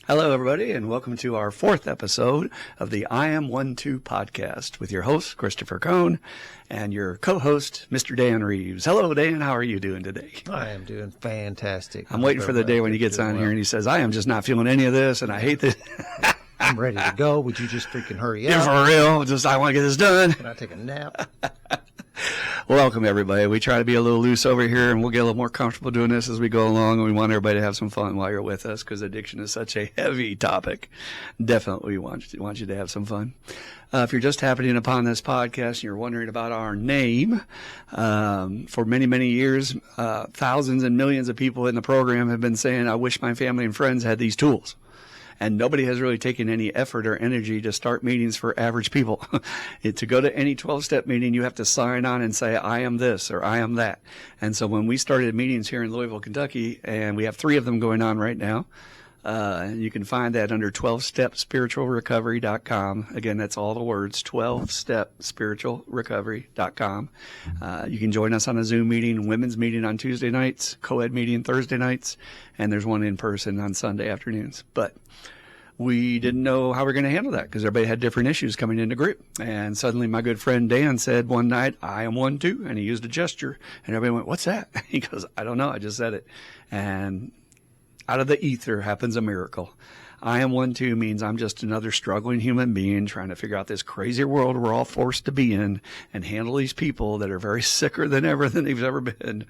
Hello, everybody, and welcome to our fourth episode of the I Am 1-2 podcast with your host, Christopher Cohn, and your co-host, Mr. Dan Reeves. Hello, Dan. How are you doing today? I am doing fantastic. I'm waiting for the day when he gets on here and he says, I am just not feeling any of this, and I hate this. I'm ready to go. Would you just freaking hurry up? For real. Just, I want to get this done. Can I take a nap? Welcome, everybody. We try to be a little loose over here, and we'll get a little more comfortable doing this as we go along. And we want everybody to have some fun while you're with us, because addiction is such a heavy topic. Definitely want you to have some fun. If you're just happening upon this podcast and you're wondering about our name, for many, many years, thousands and millions of people in the program have been saying, I wish my family and friends had these tools. And nobody has really taken any effort or energy to start meetings for average people. To go to any 12-step meeting, you have to sign on and say, I am this or I am that. And so when we started meetings here in Louisville, Kentucky, and we have 3 of them going on right now, and you can find that under 12stepspiritualrecovery.com. Again, that's all the words, 12stepspiritualrecovery.com. You can join us on a Zoom meeting, women's meeting on Tuesday nights, co-ed meeting Thursday nights, and there's one in person on Sunday afternoons. But we didn't know how we were going to handle that because everybody had different issues coming into group. And suddenly my good friend Dan said one night, I am 1-2, and he used a gesture. And everybody went, what's that? He goes, I don't know. I just said it. And out of the ether happens a miracle. I am 1-2 means I'm just another struggling human being trying to figure out this crazy world we're all forced to be in and handle these people that are very sicker than ever than they've ever been.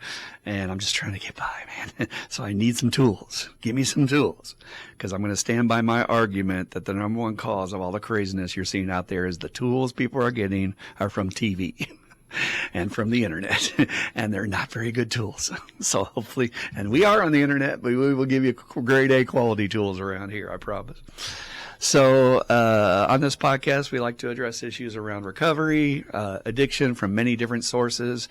And I'm just trying to get by, man. So I need some tools. Give me some tools, because I'm going to stand by my argument that the number one cause of all the craziness you're seeing out there is the tools people are getting are from TV. And from the internet, and they're not very good tools. So hopefully, and we are on the internet, but we will give you grade A quality tools around here, I promise. So on this podcast, we like to address issues around recovery, addiction from many different sources.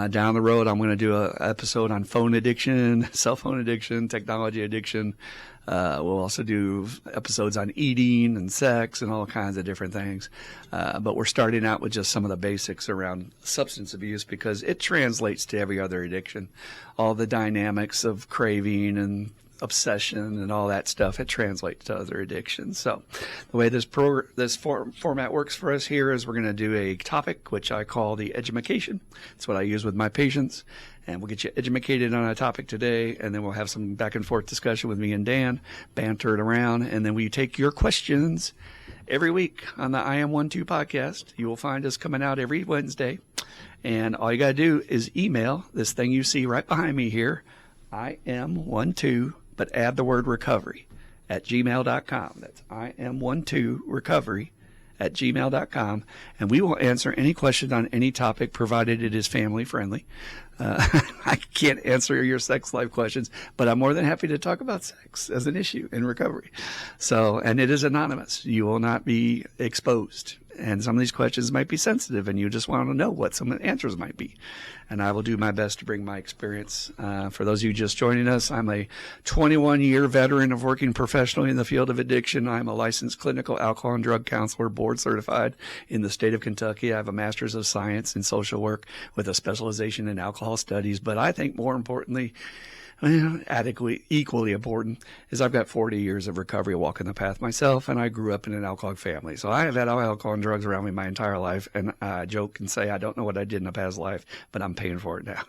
Down the road, I'm going to do an episode on phone addiction, cell phone addiction, technology addiction. We'll also do episodes on eating and sex and all kinds of different things. But we're starting out with just some of the basics around substance abuse because it translates to every other addiction. All the dynamics of craving and obsession and all that stuff, it translates to other addictions. So the way this format works for us here is we're going to do a topic, which I call the edumacation. It's what I use with my patients. And we'll get you educated on a topic today, and then we'll have some back and forth discussion with me and Dan, banter it around, and then we take your questions every week on the I Am 1-2 podcast. You will find us coming out every Wednesday. And all you got to do is email this thing you see right behind me here, I am 1-2, but add the word recovery at gmail.com. That's I am 1-2 recovery at gmail.com, and we will answer any question on any topic provided it is family friendly. I can't answer your sex life questions, but I'm more than happy to talk about sex as an issue in recovery. So, and it is anonymous. You will not be exposed. And some of these questions might be sensitive, and you just want to know what some of the answers might be. And I will do my best to bring my experience. For those of you just joining us, I'm a 21-year veteran of working professionally in the field of addiction. I'm a licensed clinical alcohol and drug counselor, board certified in the state of Kentucky. I have a master's of science in social work with a specialization in alcohol studies. But I think more importantly, equally important is I've got 40 years of recovery walking the path myself, and I grew up in an alcoholic family. So I have had alcohol and drugs around me my entire life, and I joke and say I don't know what I did in a past life, but I'm paying for it now.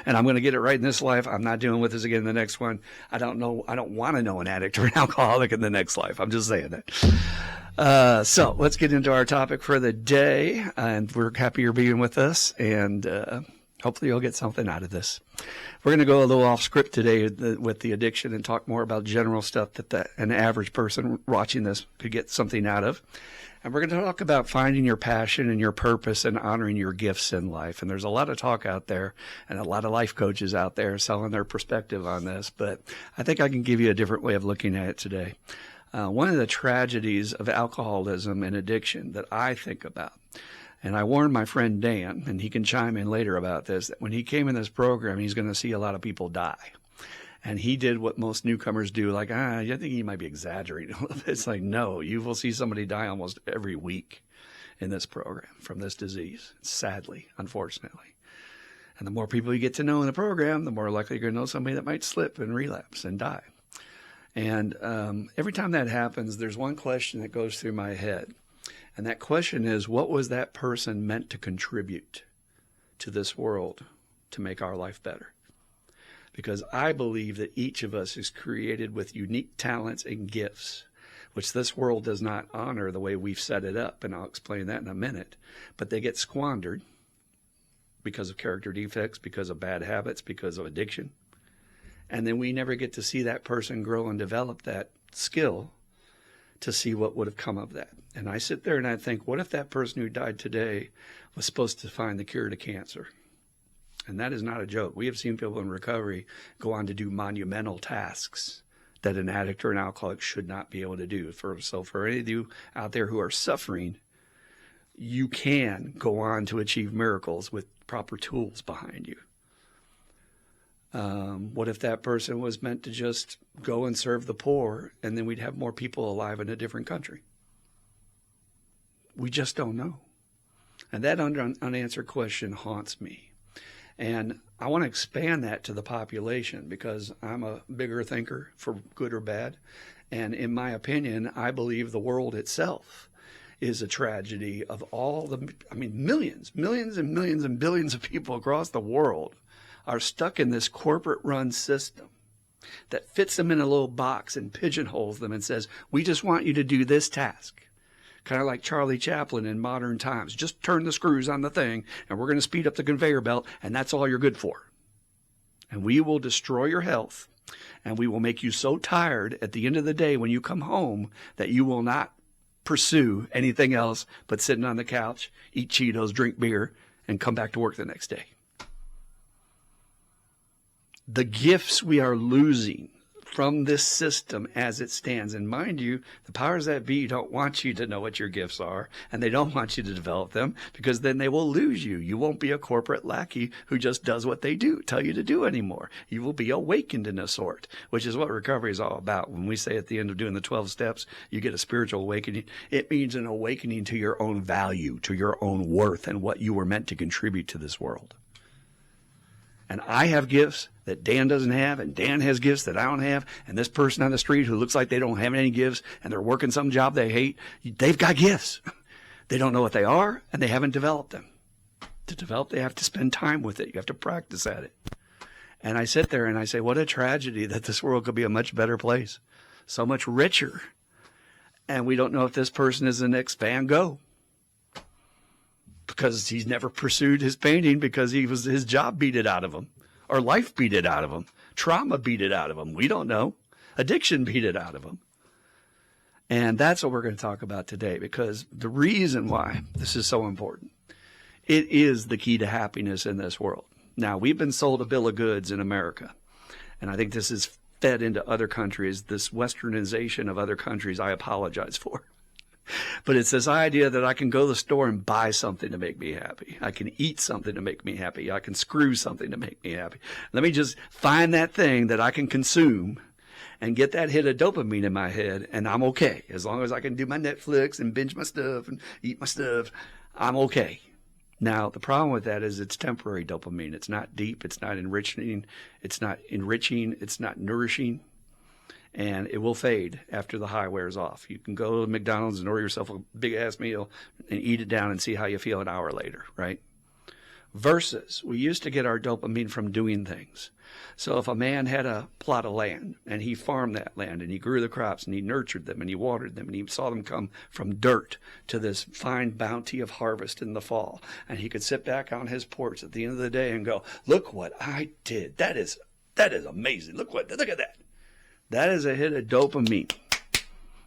And I'm going to get it right in this life. I'm not dealing with this again in the next one. I don't want to know an addict or an alcoholic in the next life. I'm just saying that. So let's get into our topic for the day, and we're happy you're being with us, and hopefully you'll get something out of this. We're going to go a little off script today with the addiction and talk more about general stuff that an average person watching this could get something out of. And we're going to talk about finding your passion and your purpose and honoring your gifts in life. And there's a lot of talk out there and a lot of life coaches out there selling their perspective on this. But I think I can give you a different way of looking at it today. One of the tragedies of alcoholism and addiction that I think about, and I warned my friend Dan, and he can chime in later about this, that when he came in this program, he's going to see a lot of people die. And he did what most newcomers do, like, I think he might be exaggerating a little bit. It's like, no, you will see somebody die almost every week in this program from this disease, sadly, unfortunately. And the more people you get to know in the program, the more likely you're going to know somebody that might slip and relapse and die. And every time that happens, there's one question that goes through my head. And that question is, what was that person meant to contribute to this world to make our life better? Because I believe that each of us is created with unique talents and gifts, which this world does not honor the way we've set it up. And I'll explain that in a minute. But they get squandered because of character defects, because of bad habits, because of addiction. And then we never get to see that person grow and develop that skill to see what would have come of that. And I sit there and I think, what if that person who died today was supposed to find the cure to cancer? And that is not a joke. We have seen people in recovery go on to do monumental tasks that an addict or an alcoholic should not be able to do. So for any of you out there who are suffering, you can go on to achieve miracles with proper tools behind you. What if that person was meant to just go and serve the poor, and then we'd have more people alive in a different country? We just don't know. And that unanswered question haunts me. And I want to expand that to the population because I'm a bigger thinker, for good or bad. And in my opinion, I believe the world itself is a tragedy of all the, millions and millions and billions of people across the world are stuck in this corporate-run system that fits them in a little box and pigeonholes them and says, we just want you to do this task. Kind of like Charlie Chaplin in Modern Times. Just turn the screws on the thing, and we're going to speed up the conveyor belt, and that's all you're good for. And we will destroy your health, and we will make you so tired at the end of the day when you come home that you will not pursue anything else but sitting on the couch, eat Cheetos, drink beer, and come back to work the next day. The gifts we are losing from this system as it stands. And mind you, the powers that be don't want you to know what your gifts are, and they don't want you to develop them because then they will lose you. You won't be a corporate lackey who just does what they tell you to do anymore. You will be awakened in a sort, which is what recovery is all about. When we say at the end of doing the 12 steps, you get a spiritual awakening, it means an awakening to your own value, to your own worth, and what you were meant to contribute to this world. And I have gifts that Dan doesn't have, and Dan has gifts that I don't have, and this person on the street who looks like they don't have any gifts, and they're working some job they hate, they've got gifts. They don't know what they are, and they haven't developed them. To develop, they have to spend time with it. You have to practice at it. And I sit there and I say, what a tragedy that this world could be a much better place, so much richer. And we don't know if this person is the next Van Gogh, because he's never pursued his painting because his job beat it out of him, or life beat it out of him, trauma beat it out of him. We don't know. Addiction beat it out of him. And that's what we're going to talk about today, because the reason why this is so important, it is the key to happiness in this world. Now, we've been sold a bill of goods in America, and I think this is fed into other countries. This westernization of other countries, I apologize for. But it's this idea that I can go to the store and buy something to make me happy. I can eat something to make me happy. I can screw something to make me happy. Let me just find that thing that I can consume and get that hit of dopamine in my head, and I'm okay. As long as I can do my Netflix and binge my stuff and eat my stuff, I'm okay. Now, the problem with that is it's temporary dopamine. It's not deep. It's not enriching. It's not nourishing. And it will fade after the high wears off. You can go to McDonald's and order yourself a big-ass meal and eat it down and see how you feel an hour later, right? Versus, we used to get our dopamine from doing things. So if a man had a plot of land and he farmed that land and he grew the crops and he nurtured them and he watered them and he saw them come from dirt to this fine bounty of harvest in the fall, and he could sit back on his porch at the end of the day and go, look what I did. That is amazing. Look at that. That is a hit of dopamine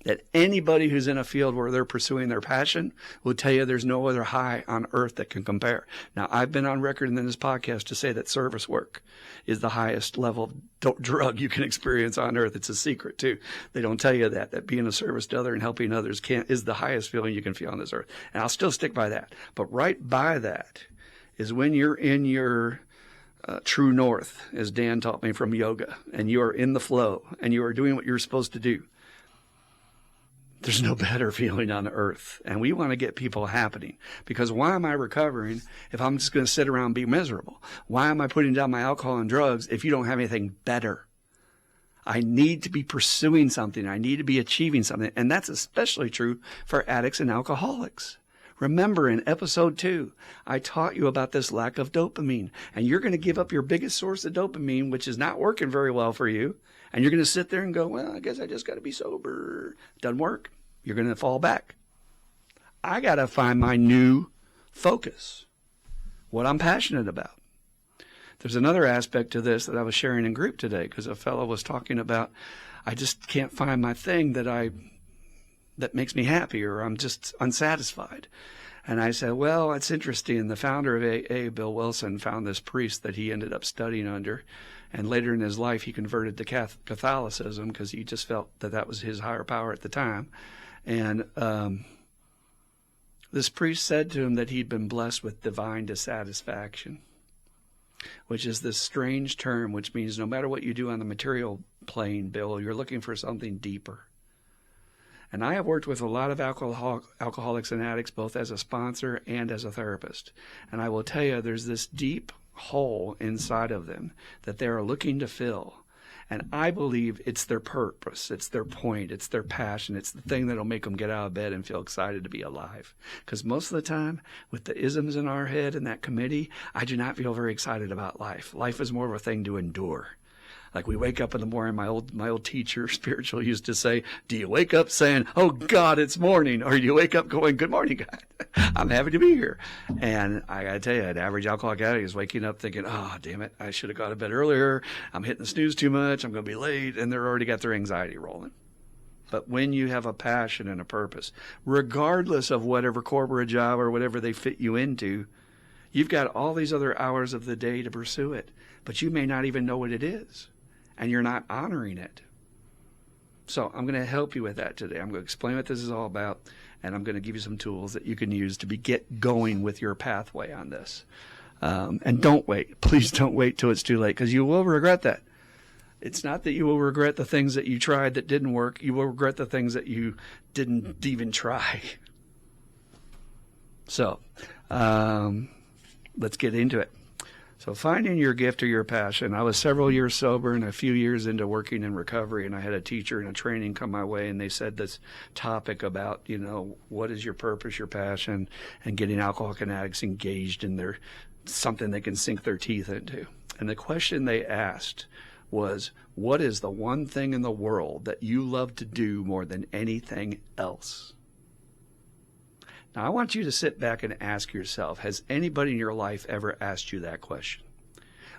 that anybody who's in a field where they're pursuing their passion will tell you there's no other high on earth that can compare. Now, I've been on record in this podcast to say that service work is the highest level of drug you can experience on earth. It's a secret, too. They don't tell you that being of service to others and helping others is the highest feeling you can feel on this earth. And I'll still stick by that. But right by that is when you're in your true north, as Dan taught me from yoga, and you are in the flow, and you are doing what you're supposed to do. There's no better feeling on earth, and we want to get people happening, because why am I recovering if I'm just going to sit around and be miserable? Why am I putting down my alcohol and drugs if you don't have anything better? I need to be pursuing something. I need to be achieving something. And that's especially true for addicts and alcoholics. Remember, in episode 2, I taught you about this lack of dopamine. And you're going to give up your biggest source of dopamine, which is not working very well for you. And you're going to sit there and go, well, I guess I just got to be sober. Doesn't work. You're going to fall back. I got to find my new focus, what I'm passionate about. There's another aspect to this that I was sharing in group today because a fellow was talking about, I just can't find my thing that makes me happy, or I'm just unsatisfied. And I said, well, it's interesting. The founder of AA, Bill Wilson, found this priest that he ended up studying under. And later in his life, he converted to Catholicism because he just felt that was his higher power at the time. And this priest said to him that he'd been blessed with divine dissatisfaction, which is this strange term, which means no matter what you do on the material plane, Bill, you're looking for something deeper. And I have worked with a lot of alcoholics and addicts, both as a sponsor and as a therapist. And I will tell you, there's this deep hole inside of them that they are looking to fill. And I believe it's their purpose, it's their point, it's their passion, it's the thing that'll make them get out of bed and feel excited to be alive. Because most of the time, with the isms in our head and that committee, I do not feel very excited about life. Life is more of a thing to endure. Like we wake up in the morning, my old teacher, spiritual, used to say, do you wake up saying, oh God, it's morning? Or do you wake up going, good morning, God, I'm happy to be here. And I got to tell you, an average alcoholic addict is waking up thinking, oh, damn it, I should have gone to bed earlier. I'm hitting the snooze too much. I'm going to be late. And they're already got their anxiety rolling. But when you have a passion and a purpose, regardless of whatever corporate job or whatever they fit you into, you've got all these other hours of the day to pursue it. But you may not even know what it is. And you're not honoring it. So I'm going to help you with that today. I'm going to explain what this is all about, and I'm going to give you some tools that you can use to get going with your pathway on this. And don't wait. Please don't wait till it's too late, because you will regret that. It's not that you will regret the things that you tried that didn't work. You will regret the things that you didn't even try. So let's get into it. So finding your gift or your passion. I was several years sober and a few years into working in recovery, and I had a teacher and a training come my way, and they said this topic about, what is your purpose, your passion, and getting alcoholic and addicts engaged in something they can sink their teeth into. And the question they asked was, what is the one thing in the world that you love to do more than anything else? Now, I want you to sit back and ask yourself, has anybody in your life ever asked you that question?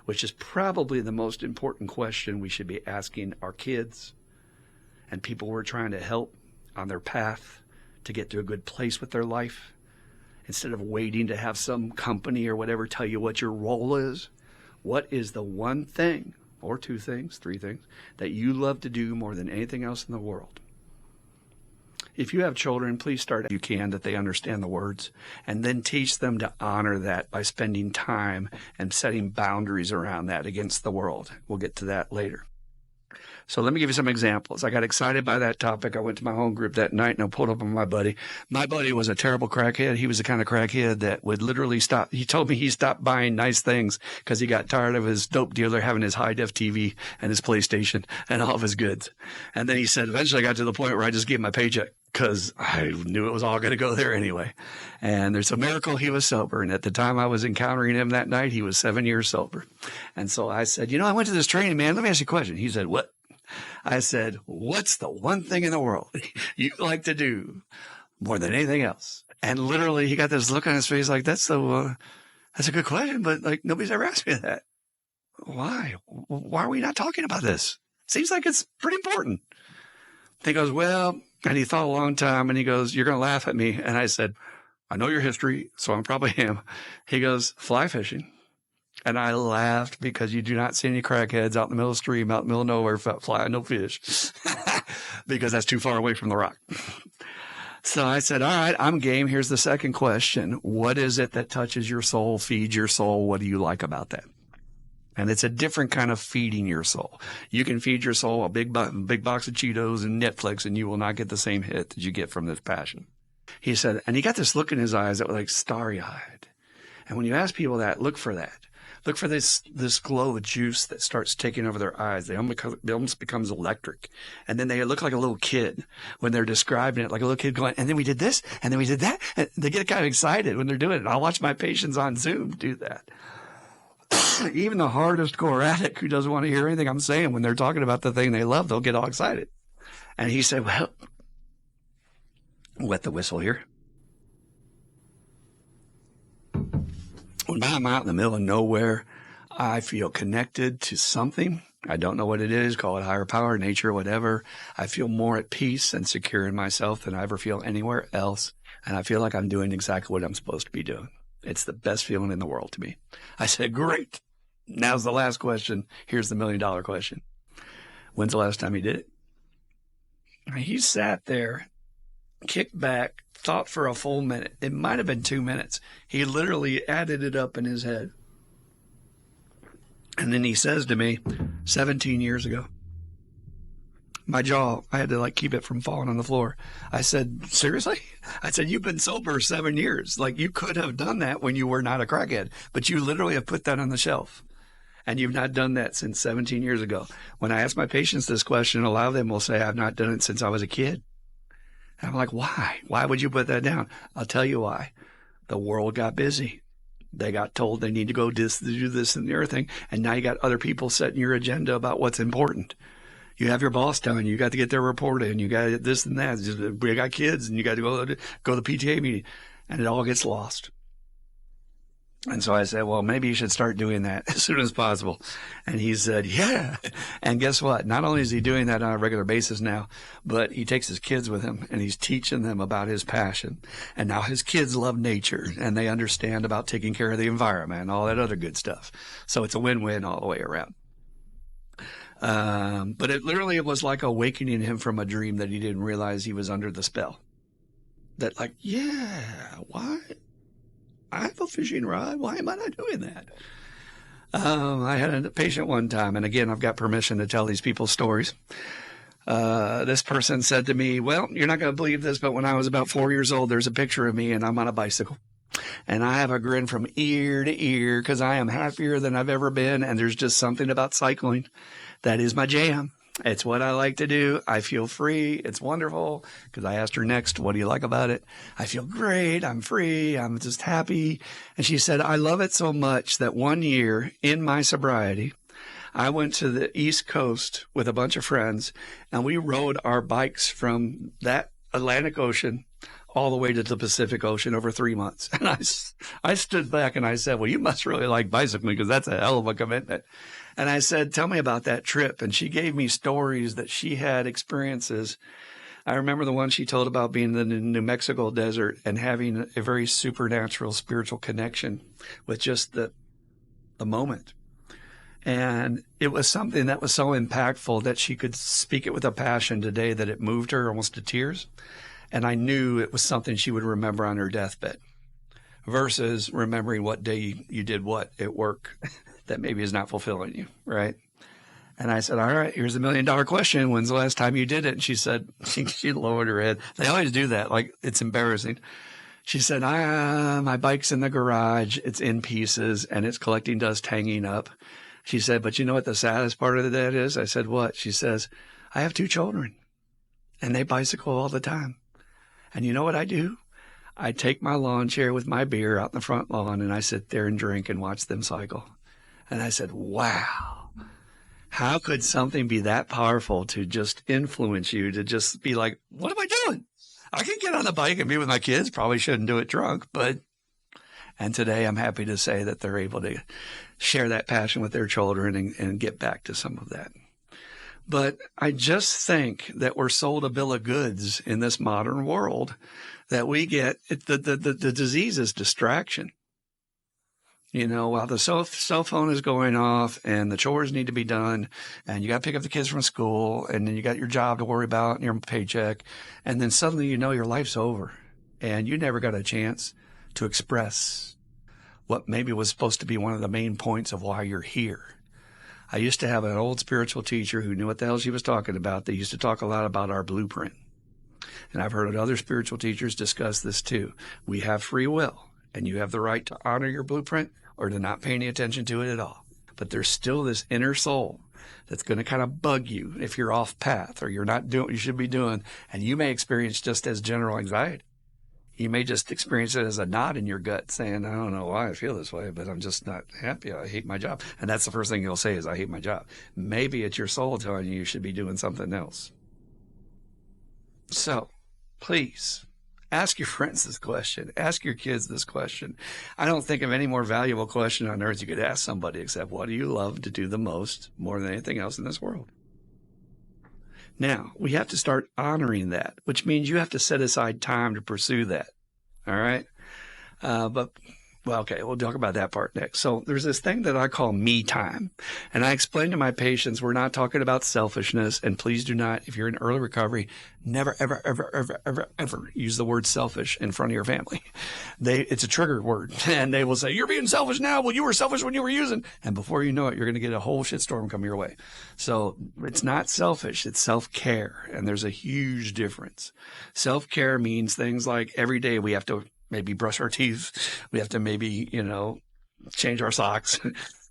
Which is probably the most important question we should be asking our kids and people we're trying to help on their path to get to a good place with their life. Instead of waiting to have some company or whatever tell you what your role is, what is the one thing, or two things, three things, that you love to do more than anything else in the world? If you have children, please start if you can that they understand the words, and then teach them to honor that by spending time and setting boundaries around that against the world. We'll get to that later. So let me give you some examples. I got excited by that topic. I went to my home group that night and I pulled up on my buddy. My buddy was a terrible crackhead. He was the kind of crackhead that would literally stop. He told me he stopped buying nice things because he got tired of his dope dealer having his high-def TV and his PlayStation and all of his goods. And then he said, eventually I got to the point where I just gave him my paycheck because I knew it was all going to go there anyway. And there's a miracle he was sober. And at the time I was encountering him that night, he was 7 years sober. And so I said, I went to this training, man. Let me ask you a question. He said, what? I said, what's the one thing in the world you like to do more than anything else? And literally he got this look on his face like, that's a good question, but like nobody's ever asked me that. Why? Why are we not talking about this? Seems like it's pretty important. He goes, well, and he thought a long time and he goes, you're going to laugh at me. And I said, I know your history, so I probably am. He goes, fly fishing. And I laughed because you do not see any crackheads out in the middle of the stream, out in the middle of nowhere, flying no fish, because that's too far away from the rock. So I said, all right, I'm game. Here's the second question. What is it that touches your soul, feeds your soul? What do you like about that? And it's a different kind of feeding your soul. You can feed your soul a big box of Cheetos and Netflix, and you will not get the same hit that you get from this passion. He said, and he got this look in his eyes that was like starry-eyed. And when you ask people that, look for that. Look for this glow of juice that starts taking over their eyes. It almost becomes electric. And then they look like a little kid when they're describing it, like a little kid going, and then we did this, and then we did that. And they get kind of excited when they're doing it. I'll watch my patients on Zoom do that. Even the hardest core addict who doesn't want to hear anything I'm saying, when they're talking about the thing they love, they'll get all excited. And he said, well, wet the whistle here. When I'm out in the middle of nowhere, I feel connected to something. I don't know what it is, call it higher power, nature, whatever. I feel more at peace and secure in myself than I ever feel anywhere else. And I feel like I'm doing exactly what I'm supposed to be doing. It's the best feeling in the world to me. I said, great. Now's the last question. Here's the $1 million question. When's the last time you did it? He sat there, kicked back, thought for a full minute. It might have been 2 minutes. He literally added it up in his head. And then he says to me, 17 years ago. My jaw, I had to keep it from falling on the floor. I said, seriously? I said, you've been sober 7 years. You could have done that when you were not a crackhead, but you literally have put that on the shelf. And you've not done that since 17 years ago. When I ask my patients this question, a lot of them will say, I've not done it since I was a kid. And I'm like, why? Why would you put that down? I'll tell you why. The world got busy. They got told they need to go do this and the other thing. And now you got other people setting your agenda about what's important. You have your boss telling you got to get their report in. You got this and that. We got kids and you got to go to the PTA meeting. And it all gets lost. And so I said, well, maybe you should start doing that as soon as possible. And he said, yeah. And guess what? Not only is he doing that on a regular basis now, but he takes his kids with him and he's teaching them about his passion. And now his kids love nature and they understand about taking care of the environment and all that other good stuff. So it's a win-win all the way around. But it was like awakening him from a dream that he didn't realize he was under the spell. That yeah, why? I have a fishing rod. Why am I not doing that? I had a patient one time, and again, I've got permission to tell these people's stories. This person said to me, well, you're not going to believe this, but when I was about 4 years old, there's a picture of me and I'm on a bicycle. And I have a grin from ear to ear because I am happier than I've ever been. And there's just something about cycling that is my jam. It's what I like to do. I feel free. It's wonderful. Because I asked her next, what do you like about it? I feel great. I'm free. I'm just happy. And she said, I love it so much that one year in my sobriety, I went to the East Coast with a bunch of friends and we rode our bikes from that Atlantic Ocean all the way to the Pacific Ocean over 3 months. And I stood back and I said, well, you must really like bicycling because that's a hell of a commitment. And I said, tell me about that trip. And she gave me stories that she had experiences. I remember the one she told about being in the New Mexico desert and having a very supernatural spiritual connection with just the moment. And it was something that was so impactful that she could speak it with a passion today that it moved her almost to tears. And I knew it was something she would remember on her deathbed versus remembering what day you did what at work that maybe is not fulfilling you, right? And I said, all right, here's the $1 million question. When's the last time you did it? And she said, she lowered her head. They always do that. It's embarrassing. She said, my bike's in the garage. It's in pieces and it's collecting dust hanging up. She said, but you know what the saddest part of that is? I said, what? She says, I have 2 children and they bicycle all the time. And you know what I do? I take my lawn chair with my beer out in the front lawn and I sit there and drink and watch them cycle. And I said, wow, how could something be that powerful to just influence you to just be like, what am I doing? I can get on the bike and be with my kids. Probably shouldn't do it drunk, and today I'm happy to say that they're able to share that passion with their children and get back to some of that. But I just think that we're sold a bill of goods in this modern world that we get. The disease is distraction. While the cell phone is going off and the chores need to be done and you got to pick up the kids from school and then you got your job to worry about and your paycheck. And then suddenly, your life's over and you never got a chance to express what maybe was supposed to be one of the main points of why you're here. I used to have an old spiritual teacher who knew what the hell she was talking about. They used to talk a lot about our blueprint. And I've heard other spiritual teachers discuss this too. We have free will and you have the right to honor your blueprint or to not pay any attention to it at all. But there's still this inner soul that's going to kind of bug you if you're off path or you're not doing what you should be doing. And you may experience just as general anxiety. You may just experience it as a knot in your gut saying, I don't know why I feel this way, but I'm just not happy. I hate my job. And that's the first thing you'll say is, I hate my job. Maybe it's your soul telling you should be doing something else. So please ask your friends this question. Ask your kids this question. I don't think of any more valuable question on earth you could ask somebody except, what do you love to do the most, more than anything else in this world? Now, we have to start honoring that, which means you have to set aside time to pursue that. All right? Okay, we'll talk about that part next. So there's this thing that I call me time. And I explain to my patients, we're not talking about selfishness. And please do not, if you're in early recovery, never, ever, ever, ever, ever, ever use the word selfish in front of your family. It's a trigger word. And they will say, you're being selfish now. Well, you were selfish when you were using. And before you know it, you're going to get a whole shitstorm come your way. So it's not selfish. It's self-care. And there's a huge difference. Self-care means things like every day we have to maybe brush our teeth. We have to maybe, change our socks.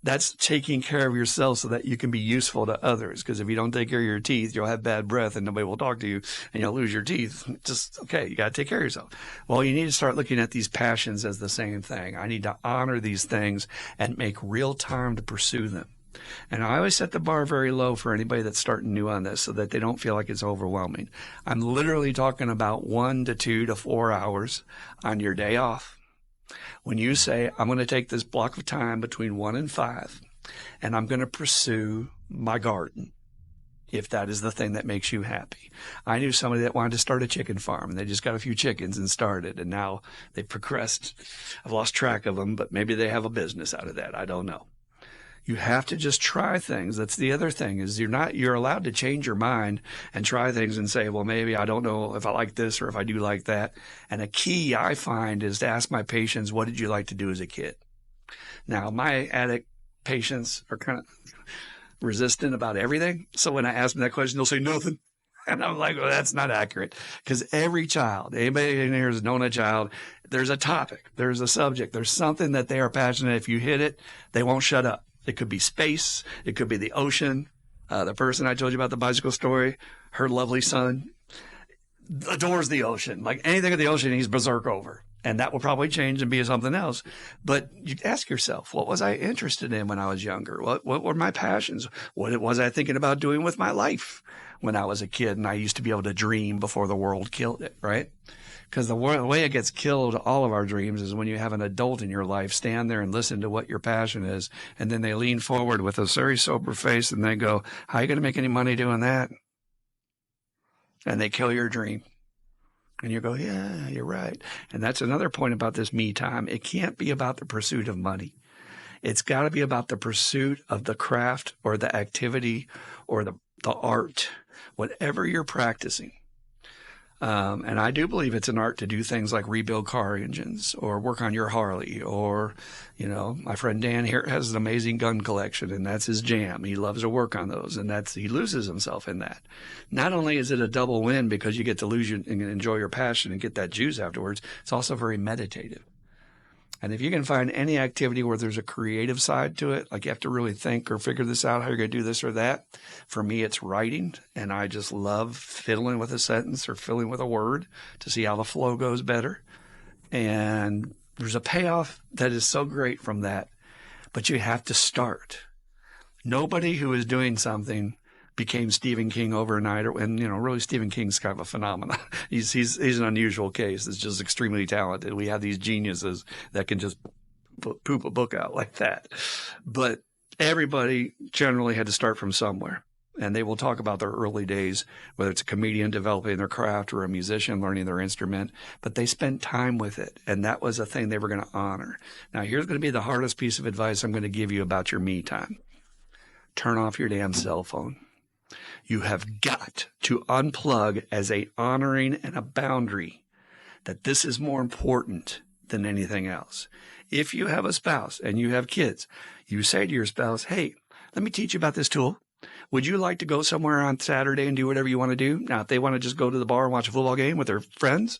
That's taking care of yourself so that you can be useful to others. Because if you don't take care of your teeth, you'll have bad breath and nobody will talk to you and you'll lose your teeth. You got to take care of yourself. Well, you need to start looking at these passions as the same thing. I need to honor these things and make real time to pursue them. And I always set the bar very low for anybody that's starting new on this so that they don't feel like it's overwhelming. I'm literally talking about 1 to 2 to 4 hours on your day off. When you say, I'm going to take this block of time between 1 and 5, and I'm going to pursue my garden, if that is the thing that makes you happy. I knew somebody that wanted to start a chicken farm, and they just got a few chickens and started, and now they've progressed. I've lost track of them, but maybe they have a business out of that. I don't know. You have to just try things. That's the other thing is you're allowed to change your mind and try things and say, well, maybe I don't know if I like this or if I do like that. And a key I find is to ask my patients, what did you like to do as a kid? Now, my addict patients are kind of resistant about everything. So when I ask them that question, they'll say nothing. And I'm like, well, that's not accurate. Because every child, anybody in here has known a child, there's a topic, there's a subject, there's something that they are passionate. If you hit it, they won't shut up. It could be space. It could be the ocean. The person I told you about the bicycle story, her lovely son adores the ocean. Like anything at the ocean, he's berserk over. And that will probably change and be something else. But you ask yourself, what was I interested in when I was younger? What were my passions? What was I thinking about doing with my life when I was a kid? And I used to be able to dream before the world killed it, right? Because the way it gets killed, all of our dreams, is when you have an adult in your life stand there and listen to what your passion is. And then they lean forward with a very sober face and they go, how are you going to make any money doing that? And they kill your dream. And you go, yeah, you're right. And that's another point about this me time. It can't be about the pursuit of money. It's got to be about the pursuit of the craft or the activity or the art, whatever you're practicing. And I do believe it's an art to do things like rebuild car engines or work on your Harley or, my friend Dan here has an amazing gun collection and that's his jam. He loves to work on those and he loses himself in that. Not only is it a double win because you get to lose and enjoy your passion and get that juice afterwards, it's also very meditative. And if you can find any activity where there's a creative side to it, like you have to really think or figure this out, how you're going to do this or that. For me, it's writing. And I just love fiddling with a sentence or fiddling with a word to see how the flow goes better. And there's a payoff that is so great from that. But you have to start. Nobody who is doing something became Stephen King overnight, and really Stephen King's kind of a phenomenon. He's an unusual case. It's just extremely talented. We have these geniuses that can just poop a book out like that. But everybody generally had to start from somewhere. And they will talk about their early days, whether it's a comedian developing their craft or a musician learning their instrument, but they spent time with it. And that was a thing they were going to honor. Now, here's going to be the hardest piece of advice I'm going to give you about your me time. Turn off your damn cell phone. You have got to unplug as a honoring and a boundary that this is more important than anything else. If you have a spouse and you have kids, you say to your spouse, hey, let me teach you about this tool. Would you like to go somewhere on Saturday and do whatever you want to do? Now, if they want to just go to the bar and watch a football game with their friends,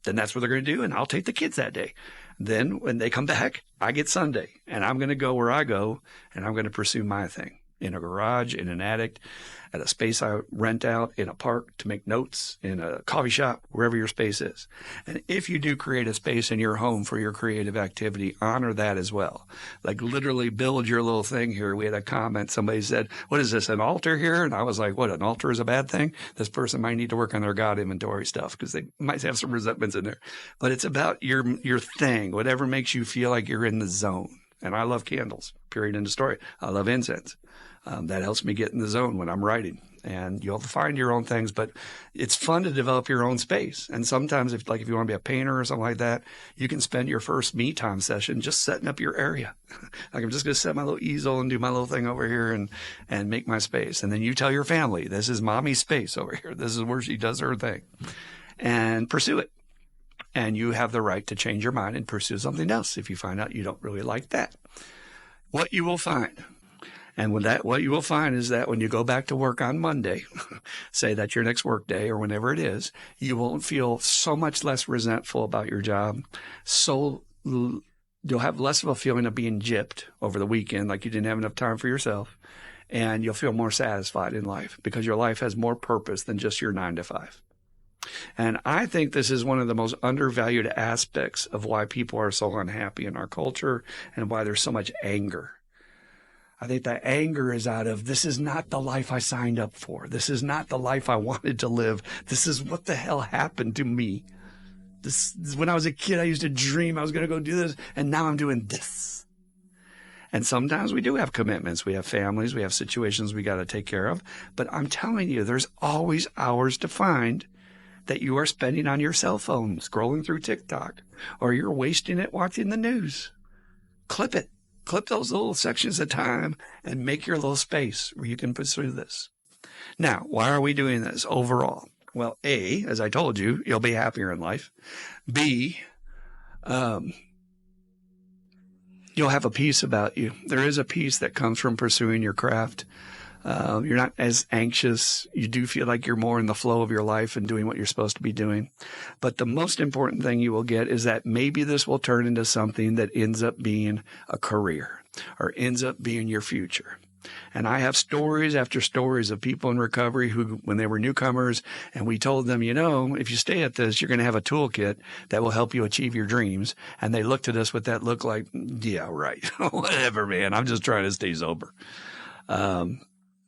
then that's what they're going to do. And I'll take the kids that day. Then when they come back, I get Sunday, and I'm going to go where I go, and I'm going to pursue my thing in a garage, in an attic, at a space I rent out, in a park to make notes, in a coffee shop, wherever your space is. And if you do create a space in your home for your creative activity, honor that as well. Like literally build your little thing here. We had a comment. Somebody said, what is this, an altar here? And I was like, what, an altar is a bad thing? This person might need to work on their God inventory stuff because they might have some resentments in there. But it's about your thing, whatever makes you feel like you're in the zone. And I love candles, period, end of story. I love incense. That helps me get in the zone when I'm writing. And you'll find your own things, but it's fun to develop your own space. And sometimes if you want to be a painter or something like that, you can spend your first me time session just setting up your area. Like I'm just going to set my little easel and do my little thing over here and make my space. And then you tell your family, this is mommy's space over here. This is where she does her thing, and pursue it. And you have the right to change your mind and pursue something else if you find out you don't really like that. What you will find. And what you will find is that when you go back to work on Monday, say that's your next work day or whenever it is, you won't feel so much less resentful about your job. You'll have less of a feeling of being gypped over the weekend, like you didn't have enough time for yourself. And you'll feel more satisfied in life because your life has more purpose than just your 9 to 5. And I think this is one of the most undervalued aspects of why people are so unhappy in our culture and why there's so much anger. I think that anger is out of, this is not the life I signed up for. This is not the life I wanted to live. This is what the hell happened to me. When I was a kid, I used to dream I was going to go do this, and now I'm doing this. And sometimes we do have commitments. We have families. We have situations we got to take care of. But I'm telling you, there's always hours to find that you are spending on your cell phone, scrolling through TikTok, or you're wasting it watching the news. Clip it. Clip those little sections of time and make your little space where you can pursue this. Now, why are we doing this overall? Well, A, as I told you, you'll be happier in life. B, you'll have a peace about you. There is a peace that comes from pursuing your craft. You're not as anxious. You do feel like you're more in the flow of your life and doing what you're supposed to be doing. But the most important thing you will get is that maybe this will turn into something that ends up being a career or ends up being your future. And I have stories after stories of people in recovery who, when they were newcomers, and we told them, if you stay at this, you're going to have a toolkit that will help you achieve your dreams. And they looked at us with that look like, yeah, right. Whatever, man. I'm just trying to stay sober.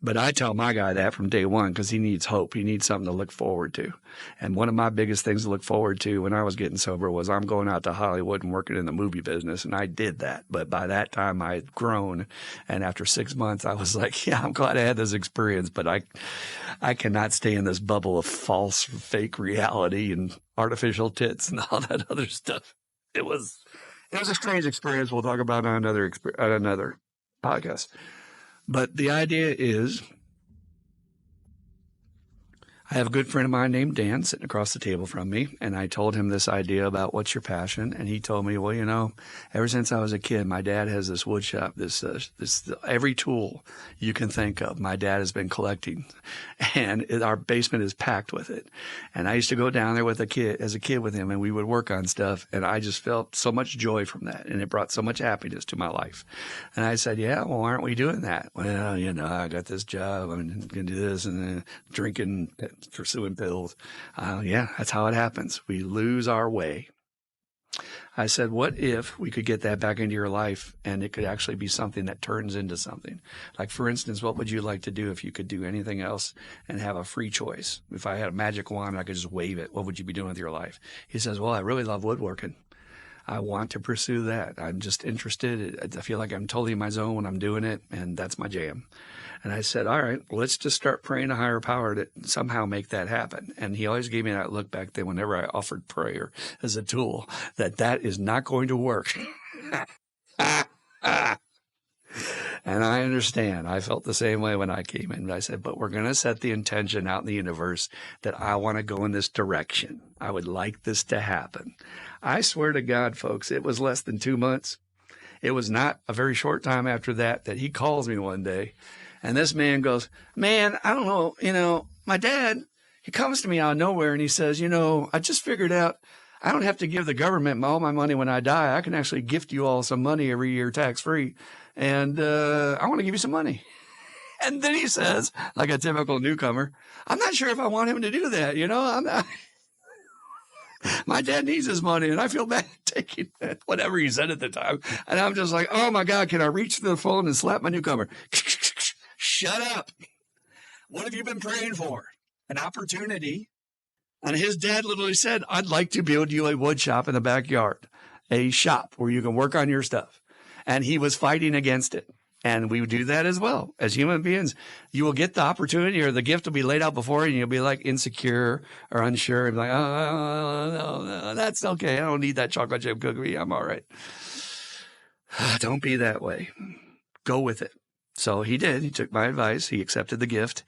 But I tell my guy that from day one because he needs hope. He needs something to look forward to. And one of my biggest things to look forward to when I was getting sober was I'm going out to Hollywood and working in the movie business. And I did that. But by that time, I had grown. And after 6 months, I was like, yeah, I'm glad I had this experience. But I cannot stay in this bubble of false, fake reality and artificial tits and all that other stuff. It was a strange experience. We'll talk about on another podcast. But the idea is, I have a good friend of mine named Dan sitting across the table from me, and I told him this idea about what's your passion, and he told me, well, ever since I was a kid, my dad has this wood shop, this every tool you can think of, my dad has been collecting, and our basement is packed with it. And I used to go down there as a kid with him, and we would work on stuff, and I just felt so much joy from that, and it brought so much happiness to my life. And I said, yeah, well, why aren't we doing that? Well, I got this job, I'm going to do this, and then drinking, pursuing pills. Yeah, that's how it happens. We lose our way. I said, what if we could get that back into your life and it could actually be something that turns into something? Like, for instance, what would you like to do if you could do anything else and have a free choice? If I had a magic wand, I could just wave it. What would you be doing with your life? He says, well, I really love woodworking. I want to pursue that. I'm just interested. I feel like I'm totally in my zone when I'm doing it, and that's my jam. And I said, all right, well, let's just start praying to higher power to somehow make that happen. And he always gave me that look back then whenever I offered prayer as a tool, that is not going to work. And I understand. I felt the same way when I came in. I said, but we're going to set the intention out in the universe that I want to go in this direction. I would like this to happen. I swear to God, folks, it was less than 2 months. It was not a very short time after that he calls me one day. And this man goes, man, I don't know, my dad, he comes to me out of nowhere and he says, I just figured out I don't have to give the government all my money when I die. I can actually gift you all some money every year, tax-free. And I want to give you some money. And then he says, like a typical newcomer, I'm not sure if I want him to do that. I'm not. My dad needs his money, and I feel bad taking it, whatever he said at the time. And I'm just like, oh, my God, can I reach to the phone and slap my newcomer? Shut up. What have you been praying for? An opportunity. And his dad literally said, I'd like to build you a wood shop in the backyard, a shop where you can work on your stuff. And he was fighting against it. And we do that as well. As human beings, you will get the opportunity or the gift will be laid out before you and you'll be like insecure or unsure and like, no, that's okay. I don't need that chocolate chip cookie. I'm all right. Don't be that way. Go with it. So he did. He took my advice. He accepted the gift.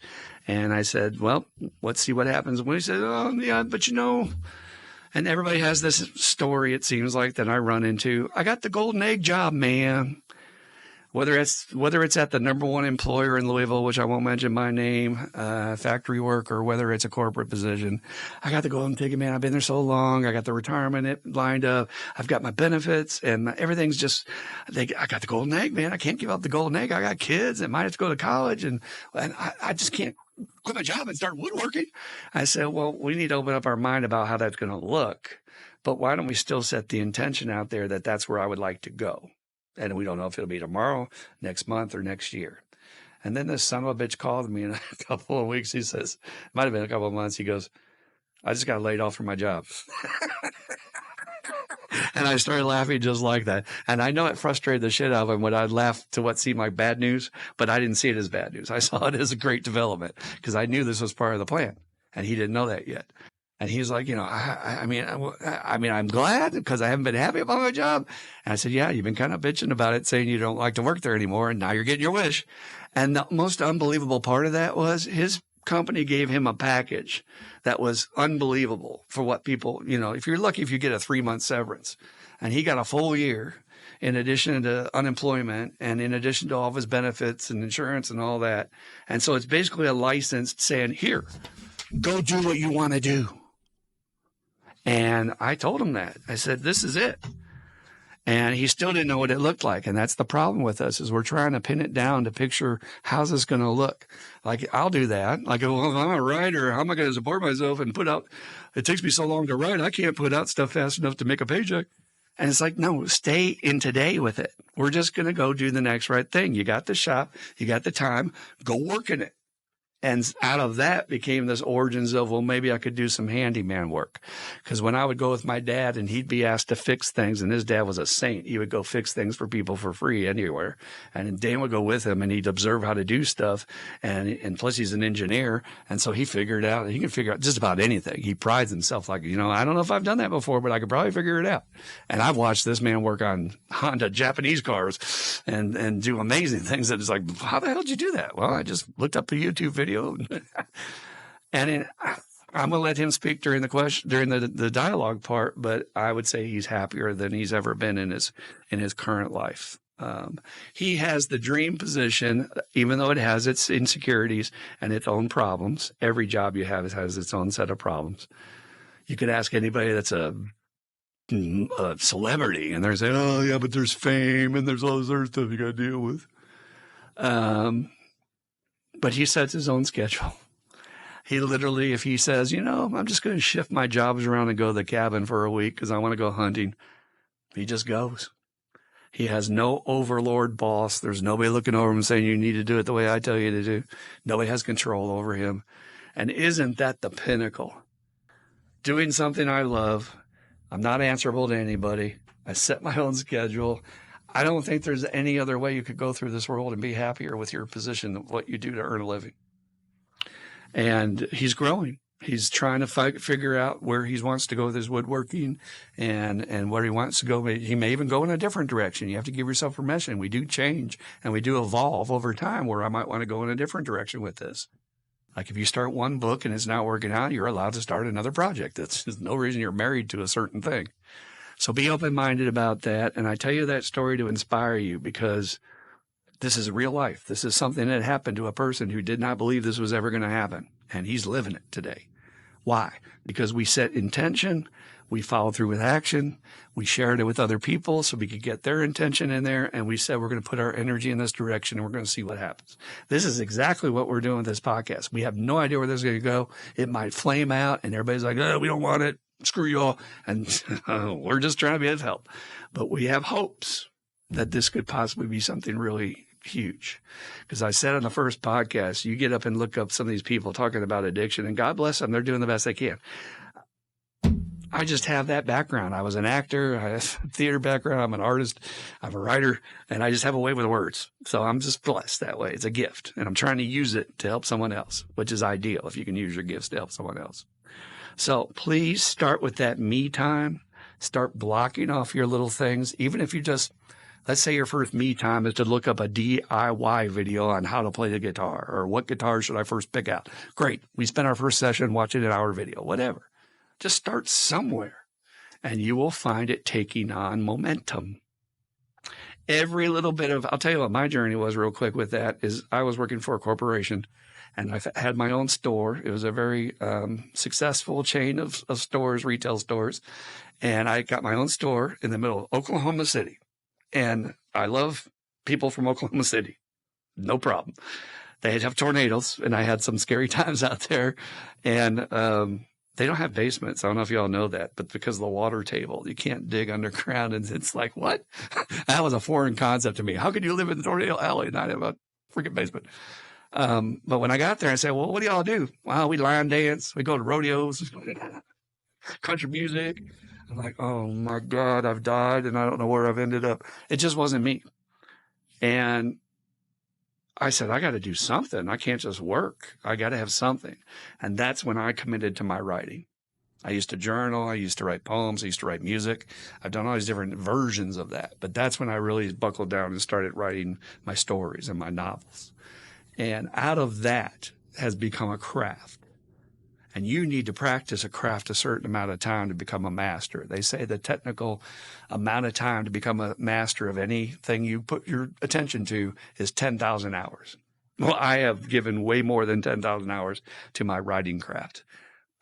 And I said, well, let's see what happens. When he said, oh, yeah, but and everybody has this story, it seems like, that I run into. I got the golden egg job, man. Whether it's at the number one employer in Louisville, which I won't mention by name, factory work, or whether it's a corporate position, I got the golden ticket, man. I've been there so long. I got the retirement lined up. I've got my benefits, and everything's just. I got the golden egg, man. I can't give up the golden egg. I got kids that might have to go to college, and I just can't quit my job and start woodworking. I said, well, we need to open up our mind about how that's going to look, but why don't we still set the intention out there that that's where I would like to go? And we don't know if it'll be tomorrow, next month, or next year. And then this son of a bitch called me in a couple of weeks. He says, it might have been a couple of months. He goes, I just got laid off from my job. And I started laughing just like that. And I know it frustrated the shit out of him when I'd laugh to what seemed like bad news, but I didn't see it as bad news. I saw it as a great development because I knew this was part of the plan. And he didn't know that yet. And he's like, I mean, I'm glad because I haven't been happy about my job. And I said, yeah, you've been kind of bitching about it, saying you don't like to work there anymore. And now you're getting your wish. And the most unbelievable part of that was his company gave him a package that was unbelievable for what people, if you're lucky, if you get a 3-month severance, and he got a full year in addition to unemployment and in addition to all of his benefits and insurance and all that. And so it's basically a license saying, here, go do what you want to do. And I told him that. I said, this is it. And he still didn't know what it looked like. And that's the problem with us is we're trying to pin it down to picture how's this going to look. Like, I'll do that. Like, well, if I'm a writer, how am I going to support myself and put out, it takes me so long to write. I can't put out stuff fast enough to make a paycheck. And it's like, no, stay in today with it. We're just going to go do the next right thing. You got the shop, you got the time, go work in it. And out of that became this origins of, well, maybe I could do some handyman work. Because when I would go with my dad and he'd be asked to fix things, and his dad was a saint, he would go fix things for people for free anywhere. And Dan would go with him and he'd observe how to do stuff. And plus he's an engineer. And so he figured out, he can figure out just about anything. He prides himself like, I don't know if I've done that before, but I could probably figure it out. And I've watched this man work on Honda Japanese cars and do amazing things that is like, how the hell did you do that? Well, I just looked up a YouTube video. And I'm going to let him speak during the dialogue part, but I would say he's happier than he's ever been in his current life. He has the dream position, even though it has its insecurities and its own problems. Every job you have has its own set of problems. You could ask anybody that's a celebrity and they're saying, oh yeah, but there's fame and there's all this other stuff you got to deal with. But he sets his own schedule. He literally, if he says, I'm just going to shift my jobs around and go to the cabin for a week because I want to go hunting, he just goes. He has no overlord boss. There's nobody looking over him saying you need to do it the way I tell you to do. Nobody has control over him. And isn't that the pinnacle? Doing something I love. I'm not answerable to anybody. I set my own schedule. I don't think there's any other way you could go through this world and be happier with your position than what you do to earn a living. And he's growing. He's trying to figure out where he wants to go with his woodworking and where he wants to go. He may even go in a different direction. You have to give yourself permission. We do change and we do evolve over time where I might want to go in a different direction with this. Like if you start one book and it's not working out, you're allowed to start another project. There's no reason you're married to a certain thing. So be open-minded about that. And I tell you that story to inspire you because this is real life. This is something that happened to a person who did not believe this was ever going to happen. And he's living it today. Why? Because we set intention, we followed through with action, we shared it with other people so we could get their intention in there, and we said we're going to put our energy in this direction and we're going to see what happens. This is exactly what we're doing with this podcast. We have no idea where this is going to go. It might flame out and everybody's like, oh, we don't want it. Screw you all. And we're just trying to be of help. But we have hopes that this could possibly be something really huge. Because I said on the first podcast, you get up and look up some of these people talking about addiction, and God bless them, they're doing the best they can. I just have that background. I was an actor. I have a theater background. I'm an artist. I'm a writer, and I just have a way with words. So I'm just blessed that way. It's a gift, and I'm trying to use it to help someone else, which is ideal if you can use your gifts to help someone else. So please start with that me time. Start blocking off your little things, even if you just, let's say your first me time is to look up a DIY video on how to play the guitar or what guitar should I first pick out. Great. We spent our first session watching an hour video, whatever. Just start somewhere and you will find it taking on momentum. Every little bit of, I'll tell you what my journey was real quick with that is I was working for a corporation and I had my own store. It was a very successful chain of stores, retail stores. And I got my own store in the middle of Oklahoma City. And I love people from Oklahoma City. No problem. They have tornadoes and I had some scary times out there. And, they don't have basements. I don't know if y'all know that, but because of the water table, you can't dig underground. And it's like, what? That was a foreign concept to me. How could you live in the tornado alley and not have a freaking basement? But when I got there, I said, well, what do y'all do? Well, we line dance. We go to rodeos, country music. I'm like, oh my God, I've died and I don't know where I've ended up. It just wasn't me. And I said, I got to do something. I can't just work. I got to have something. And that's when I committed to my writing. I used to journal. I used to write poems. I used to write music. I've done all these different versions of that. But that's when I really buckled down and started writing my stories and my novels. And out of that has become a craft. And you need to practice a craft a certain amount of time to become a master. They say the technical amount of time to become a master of anything you put your attention to is 10,000 hours. Well, I have given way more than 10,000 hours to my writing craft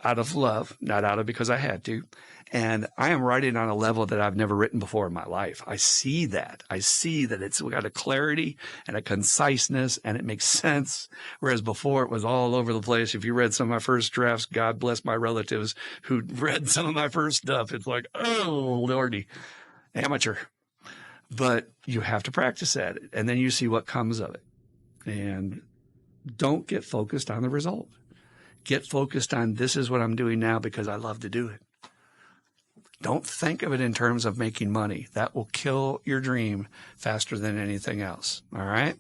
out of love, not out of because I had to. And I am writing on a level that I've never written before in my life. I see that. I see that it's got a clarity and a conciseness and it makes sense. Whereas before it was all over the place. If you read some of my first drafts, God bless my relatives who read some of my first stuff. It's like, oh, Lordy, amateur. But you have to practice at it. And then you see what comes of it. And don't get focused on the result. Get focused on this is what I'm doing now because I love to do it. Don't think of it in terms of making money. That will kill your dream faster than anything else. All right?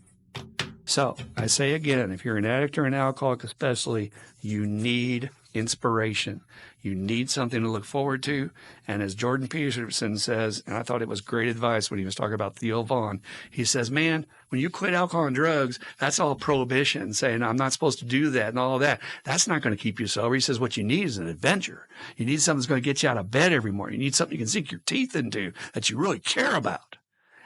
So I say again, if you're an addict or an alcoholic especially, you need inspiration. You need something to look forward to. And as Jordan Peterson says, and I thought it was great advice when he was talking about Theo Vaughn, he says, man, when you quit alcohol and drugs, that's all prohibition, saying I'm not supposed to do that and all of that. That's not going to keep you sober. He says what you need is an adventure. You need something that's going to get you out of bed every morning. You need something you can sink your teeth into that you really care about.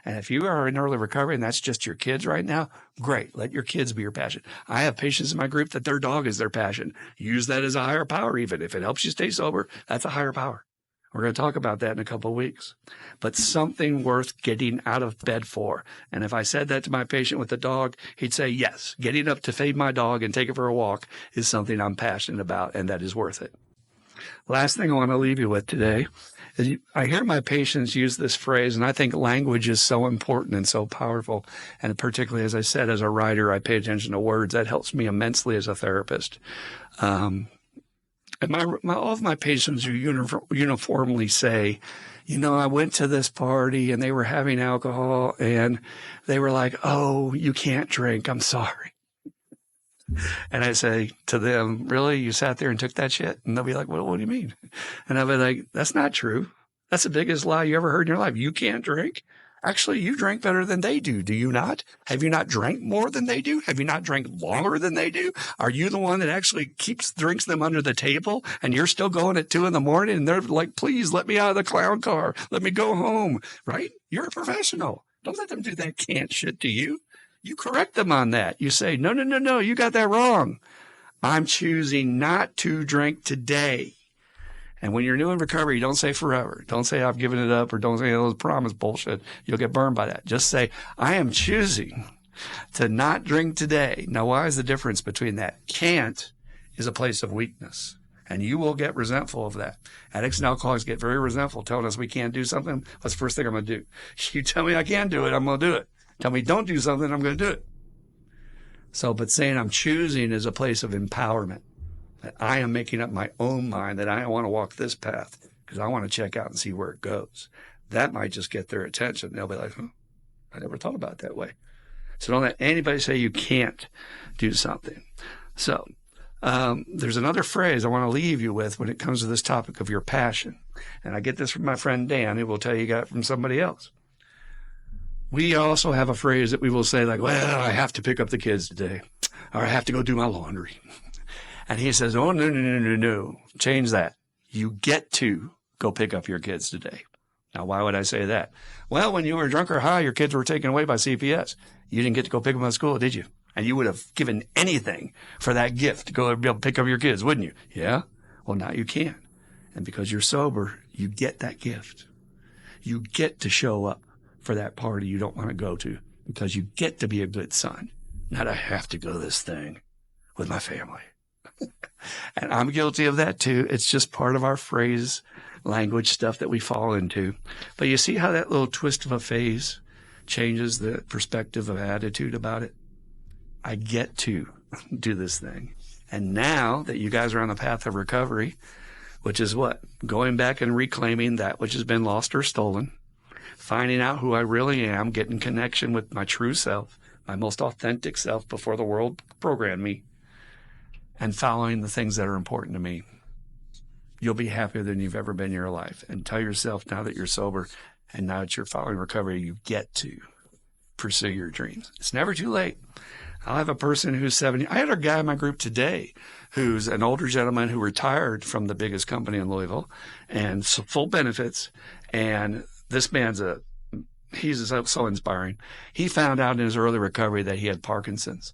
And if you are in early recovery and that's just your kids right now, great. Let your kids be your passion. I have patients in my group that their dog is their passion. Use that as a higher power even. If it helps you stay sober, that's a higher power. We're going to talk about that in a couple of weeks. But something worth getting out of bed for. And if I said that to my patient with the dog, he'd say, yes, getting up to feed my dog and take it for a walk is something I'm passionate about, and that is worth it. Last thing I want to leave you with today is I hear my patients use this phrase, and I think language is so important and so powerful. And particularly, as I said, as a writer, I pay attention to words. That helps me immensely as a therapist. And all of my patients uniformly say, you know, I went to this party and they were having alcohol and they were like, oh, you can't drink. I'm sorry. And I say to them, really? You sat there and took that shit? And they'll be like, well, what do you mean? And I'll be like, that's not true. That's the biggest lie you ever heard in your life. You can't drink. Actually, you drink better than they do. Do you not? Have you not drank more than they do? Have you not drank longer than they do? Are you the one that actually drinks them under the table and you're still going at 2 a.m. and they're like, please let me out of the clown car. Let me go home. Right? You're a professional. Don't let them do that can't shit to you. You correct them on that. You say, no, you got that wrong. I'm choosing not to drink today. And when you're new in recovery, don't say forever. Don't say I've given it up, or don't say those promise bullshit. You'll get burned by that. Just say, I am choosing to not drink today. Now, why is the difference between that? Can't is a place of weakness, and you will get resentful of that. Addicts and alcoholics get very resentful telling us we can't do something. What's the first thing I'm going to do? You tell me I can do it, I'm going to do it. Tell me don't do something, I'm going to do it. So, but saying I'm choosing is a place of empowerment. That I am making up my own mind that I want to walk this path because I want to check out and see where it goes. That might just get their attention. They'll be like, I never thought about it that way. So don't let anybody say you can't do something. So there's another phrase I want to leave you with when it comes to this topic of your passion. And I get this from my friend Dan, who will tell you got it from somebody else. We also have a phrase that we will say like, well, I have to pick up the kids today, or I have to go do my laundry. And he says, oh, no. Change that. You get to go pick up your kids today. Now, why would I say that? Well, when you were drunk or high, your kids were taken away by CPS. You didn't get to go pick them up at school, did you? And you would have given anything for that gift to go be able to pick up your kids, wouldn't you? Yeah? Well, now you can. And because you're sober, you get that gift. You get to show up for that party you don't want to go to because you get to be a good son. Not I have to go to this thing with my family. And I'm guilty of that too. It's just part of our phrase language stuff that we fall into. But you see how that little twist of a phase changes the perspective of attitude about it? I get to do this thing. And now that you guys are on the path of recovery, which is what? Going back and reclaiming that which has been lost or stolen, finding out who I really am, getting connection with my true self, my most authentic self before the world programmed me, and following the things that are important to me. You'll be happier than you've ever been in your life. And tell yourself now that you're sober and now that you're following recovery, you get to pursue your dreams. It's never too late. I'll have a person who's 70. I had a guy in my group today who's an older gentleman who retired from the biggest company in Louisville and full benefits. And this man's he's so inspiring. He found out in his early recovery that he had Parkinson's.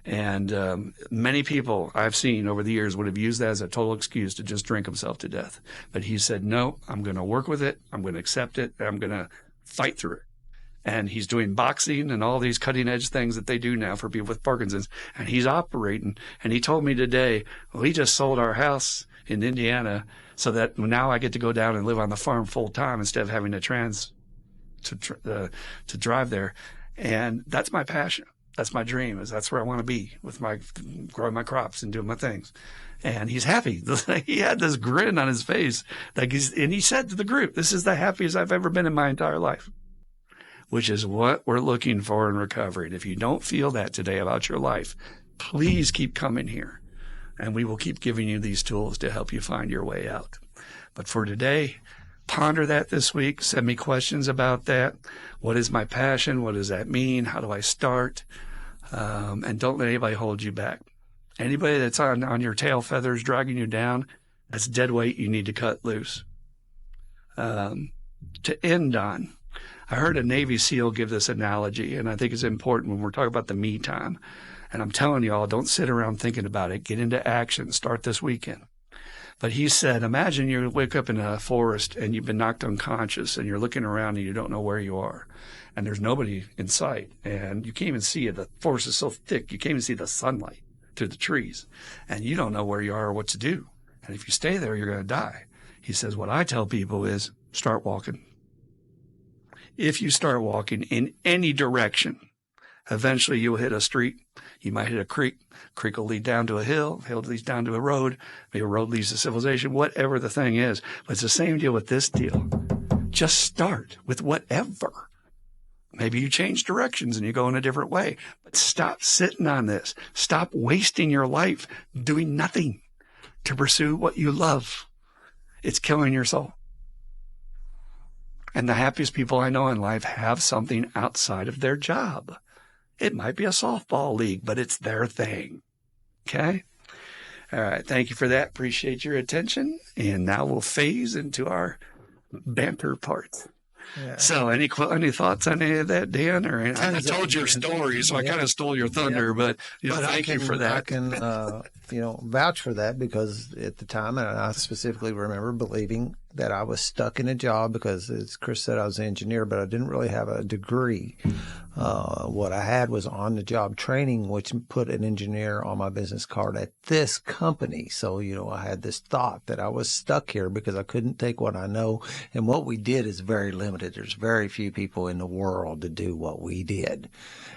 And many people I've seen over the years would have used that as a total excuse to just drink himself to death. But he said, no, I'm going to work with it. I'm going to accept it. And I'm going to fight through it. And he's doing boxing and all these cutting edge things that they do now for people with Parkinson's. And he's operating. And he told me today, well, he just sold our house in Indiana so that now I get to go down and live on the farm full time instead of having to drive there. And that's my passion. That's my dream. That's where I want to be with growing my crops and doing my things. And he's happy. He had this grin on his face. And he said to the group, this is the happiest I've ever been in my entire life, which is what we're looking for in recovery. And if you don't feel that today about your life, please keep coming here and we will keep giving you these tools to help you find your way out. But for today, ponder that this week. Send me questions about that. What is my passion? What does that mean? How do I start? And don't let anybody hold you back. Anybody that's on your tail feathers dragging you down, that's dead weight you need to cut loose. To end on, I heard a Navy SEAL give this analogy, and I think it's important when we're talking about the me time. And I'm telling you all, don't sit around thinking about it. Get into action. Start this weekend. But he said, imagine you wake up in a forest and you've been knocked unconscious and you're looking around and you don't know where you are. And there's nobody in sight. And you can't even see it. The forest is so thick, you can't even see the sunlight through the trees. And you don't know where you are or what to do. And if you stay there, you're going to die. He says, what I tell people is start walking. If you start walking in any direction, eventually you'll hit a street. You might hit a creek. Creek will lead down to a hill. Hill leads down to a road. Maybe a road leads to civilization, whatever the thing is. But it's the same deal with this deal. Just start with whatever. Maybe you change directions and you go in a different way. But stop sitting on this. Stop wasting your life doing nothing to pursue what you love. It's killing your soul. And the happiest people I know in life have something outside of their job. It might be a softball league, but it's their thing. Okay? All right. Thank you for that. Appreciate your attention. And now we'll phase into our banter part. Yeah. So any thoughts on any of that, Dan? Or I told your story, so I kind of stole your thunder, but thank you for that. I can, vouch for that, because at the time, and I specifically remember believing that I was stuck in a job because, as Chris said, I was an engineer, but I didn't really have a degree. What I had was on-the-job training, which put an engineer on my business card at this company. So, I had this thought that I was stuck here because I couldn't take what I know. And what we did is very limited. There's very few people in the world to do what we did.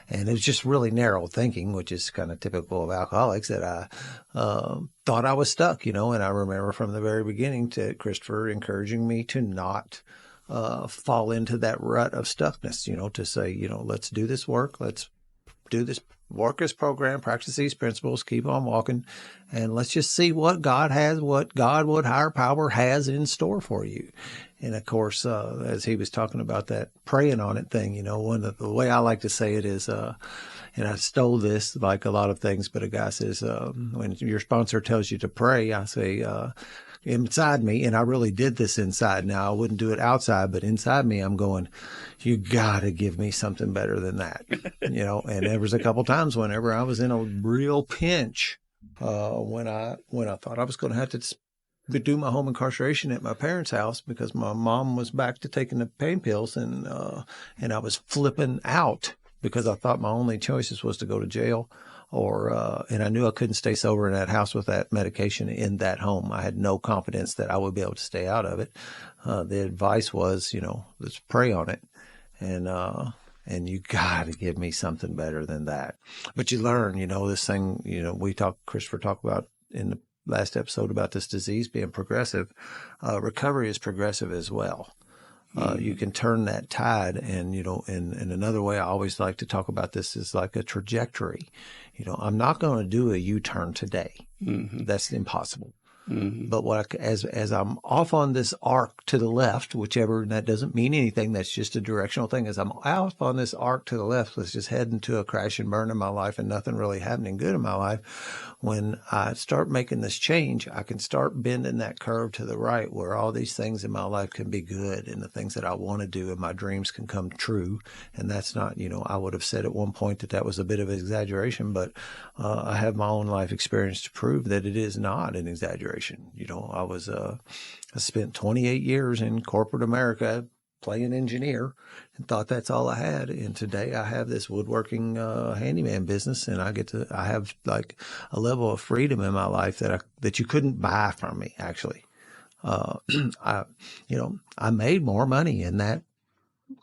And it was just really narrow thinking, which is kind of typical of alcoholics, that I thought I was stuck, and I remember from the very beginning to Christopher encouraging me to not fall into that rut of stuckness, to say, let's do this work. Let's do this work this program, practice these principles, keep on walking, and let's just see what God has, what God, what higher power has in store for you. And of course, as he was talking about that praying on it thing, the way I like to say it is, and I stole this like a lot of things, but a guy says, when your sponsor tells you to pray, I say, inside me, and I really did this inside. Now, I wouldn't do it outside, but inside me, I'm going, you got to give me something better than that. And there was a couple times whenever I was in a real pinch, when I thought I was going to have to do my home incarceration at my parents' house because my mom was back to taking the pain pills, and I was flipping out because I thought my only choices was to go to jail and I knew I couldn't stay sober in that house with that medication in that home. I had no confidence that I would be able to stay out of it. The advice was, let's pray on it. And you got to give me something better than that. But you learn, this thing, Christopher talked about in the last episode about this disease being progressive. Recovery is progressive as well. You can turn that tide, and, in another way I always like to talk about this is like a trajectory. I'm not going to do a U-turn today. Mm-hmm. That's impossible. Mm-hmm. But as I'm off on this arc to the left, whichever, that doesn't mean anything. That's just a directional thing. As I'm off on this arc to the left, let's just head into a crash and burn in my life and nothing really happening good in my life. When I start making this change, I can start bending that curve to the right where all these things in my life can be good and the things that I want to do and my dreams can come true. And that's not, I would have said at one point that was a bit of an exaggeration, but I have my own life experience to prove that it is not an exaggeration. I spent 28 years in corporate America playing engineer and thought that's all I had. And today I have this woodworking handyman business, and I have like a level of freedom in my life that you couldn't buy from me, actually. I made more money in that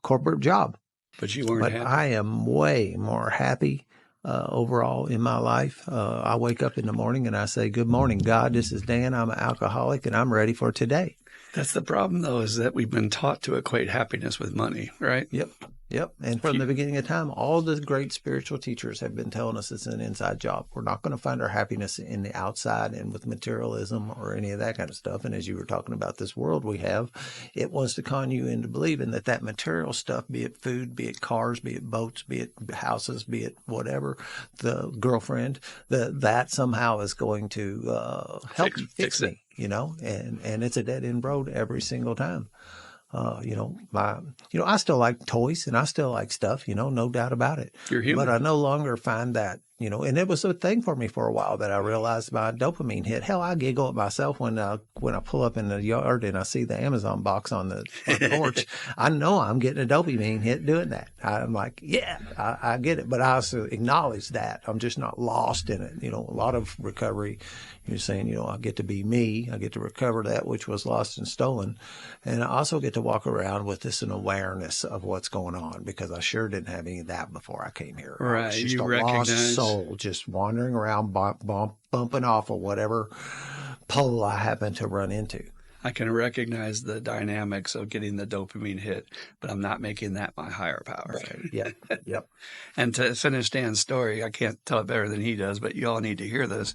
corporate job. But you weren't happy. I am way more happy overall in my life. I wake up in the morning and I say, good morning, God. This is Dan. I'm an alcoholic and I'm ready for today. That's the problem, though, is that we've been taught to equate happiness with money, right? Yep. And from the beginning of time, all the great spiritual teachers have been telling us it's an inside job. We're not going to find our happiness in the outside and with materialism or any of that kind of stuff. And as you were talking about this world we have, it wants to con you into believing that material stuff, be it food, be it cars, be it boats, be it houses, be it whatever, the girlfriend, that somehow is going to help fix me, and it's a dead end road every single time. I still like toys and I still like stuff, no doubt about it. You're human. But I no longer find that, and it was a thing for me for a while that I realized my dopamine hit. Hell, I giggle at myself when I pull up in the yard and I see the Amazon box on the porch. I know I'm getting a dopamine hit doing that. I'm like, yeah, I get it. But I also acknowledge that I'm just not lost in it. A lot of recovery, you're saying, I get to be me. I get to recover that which was lost and stolen. And I also get to walk around with an awareness of what's going on, because I sure didn't have any of that before I came here. Right. I was just you a recognize lost soul, just wandering around, bumping off of whatever pole I happen to run into. I can recognize the dynamics of getting the dopamine hit, but I'm not making that my higher power. Right. Yep. And to finish Dan's story, I can't tell it better than he does, but you all need to hear this,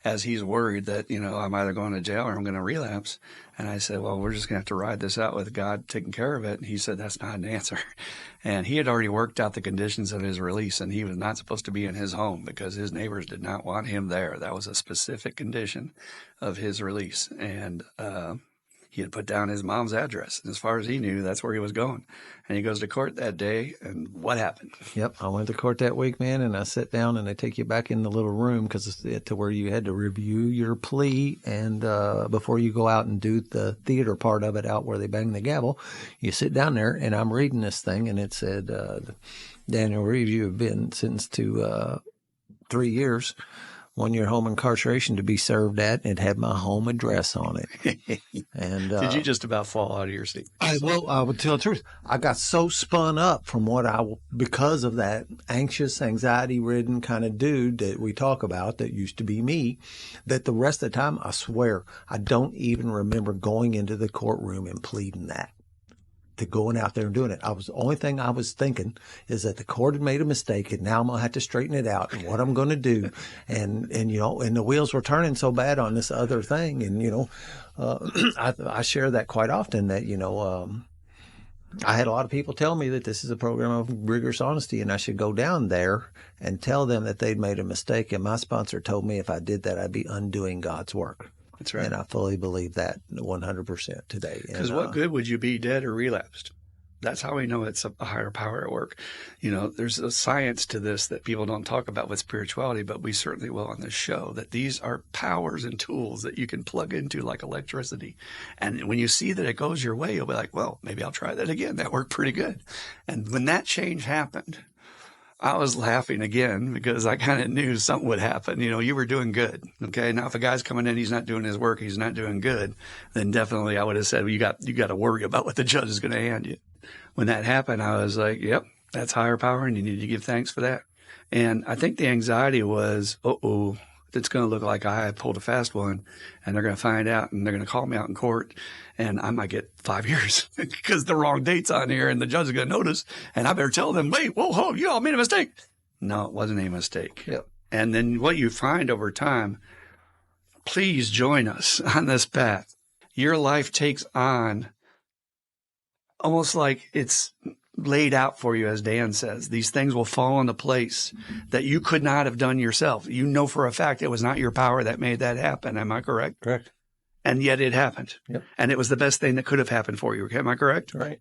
as he's worried that, I'm either going to jail or I'm going to relapse. And I said, well, we're just going to have to ride this out with God taking care of it. And he said, that's not an answer. And he had already worked out the conditions of his release, and he was not supposed to be in his home because his neighbors did not want him there. That was a specific condition of his release. And he had put down his mom's address. And as far as he knew, that's where he was going. And he goes to court that day. And what happened? Yep. I went to court that week, man, and I sat down and they take you back in the little room to where you had to review your plea. And before you go out and do the theater part of it out where they bang the gavel, you sit down there and I'm reading this thing and it said, Daniel Reeves, you have been sentenced to 3 years. 1 year home incarceration to be served at, and it had my home address on it. And did you just about fall out of your seat? I would tell the truth. I got so spun up from because of that anxious, anxiety-ridden kind of dude that we talk about that used to be me, that the rest of the time, I swear, I don't even remember going into the courtroom and pleading that. To going out there and doing it. The only thing I was thinking is that the court had made a mistake and now I'm going to have to straighten it out and what I'm going to do. And the wheels were turning so bad on this other thing. And, I share that quite often that, I had a lot of people tell me that this is a program of rigorous honesty and I should go down there and tell them that they'd made a mistake. And my sponsor told me if I did that, I'd be undoing God's work. That's right. And I fully believe that 100% today. Because what good would you be dead or relapsed? That's how we know it's a higher power at work. There's a science to this that people don't talk about with spirituality, but we certainly will on this show, that these are powers and tools that you can plug into like electricity. And when you see that it goes your way, you'll be like, well, maybe I'll try that again. That worked pretty good. And when that change happened, I was laughing again because I kind of knew something would happen. You were doing good. Okay. Now, if a guy's coming in, he's not doing his work, he's not doing good, then definitely I would have said, well, you got to worry about what the judge is going to hand you. When that happened, I was like, yep, that's higher power and you need to give thanks for that. And I think the anxiety was, it's going to look like I pulled a fast one and they're going to find out and they're going to call me out in court and I might get 5 years because the wrong date's on here and the judge is going to notice and I better tell them, wait, whoa, you all made a mistake. No, it wasn't a mistake. Yep. And then what you find over time, please join us on this path. Your life takes on almost like it's laid out for you, as Dan says. These things will fall into place that you could not have done yourself. You know for a fact it was not your power that made that happen. Am I correct? Correct. And yet it happened. Yep. And it was the best thing that could have happened for you. Am I correct? Right.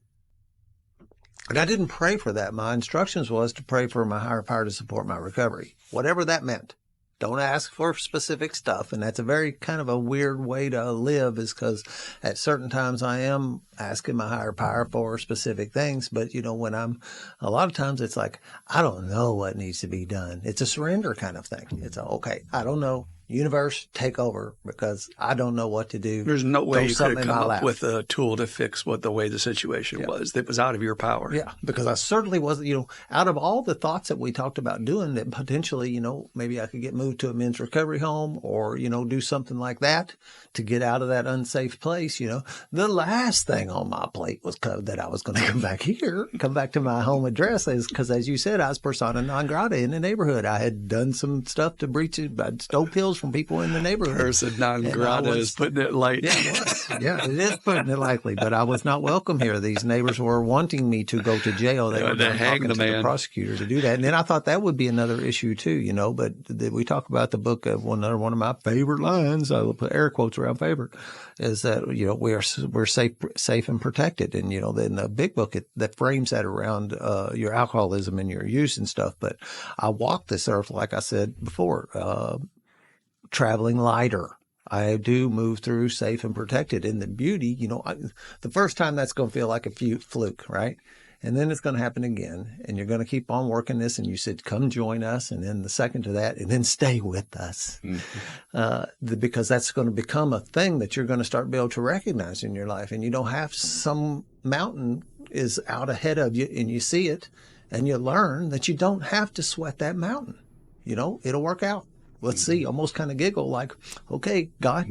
And I didn't pray for that. My instructions was to pray for my higher power to support my recovery, whatever that meant. Don't ask for specific stuff. And that's a very kind of a weird way to live, is because at certain times I am asking my higher power for specific things. But, when a lot of times it's like, I don't know what needs to be done. It's a surrender kind of thing. It's okay, I don't know. Universe, take over because I don't know what to do. There's no way you could have come up with a tool to fix the way the situation was. It was out of your power. Yeah, because I certainly wasn't, out of all the thoughts that we talked about doing that potentially, maybe I could get moved to a men's recovery home or, do something like that to get out of that unsafe place. The last thing on my plate was that I was going to come back to my home address because as you said, I was persona non grata in the neighborhood. I had done some stuff to breach it. I'd stole pills from people in the neighborhood. Person non grata is putting it light. Yeah, it is putting it lightly, but I was not welcome here. These neighbors were wanting me to go to jail. They were talking to the prosecutor to do that. And then I thought that would be another issue too, but we talk about the book of one of my favorite lines. I will put air quotes around favorite, is that, we're safe and protected. And, in the big book that frames that around, your alcoholism and your use and stuff. But I walk this earth, like I said before, traveling lighter. I do move through safe and protected. And the beauty, the first time that's going to feel like a fluke, right? And then it's going to happen again. And you're going to keep on working this. And you said, come join us. And then the second to that, and then stay with us. Mm-hmm. Because that's going to become a thing that you're going to start being able to recognize in your life. And you don't have some mountain is out ahead of you and you see it and you learn that you don't have to sweat that mountain. It'll work out. Let's see, almost kind of giggle like, okay, God,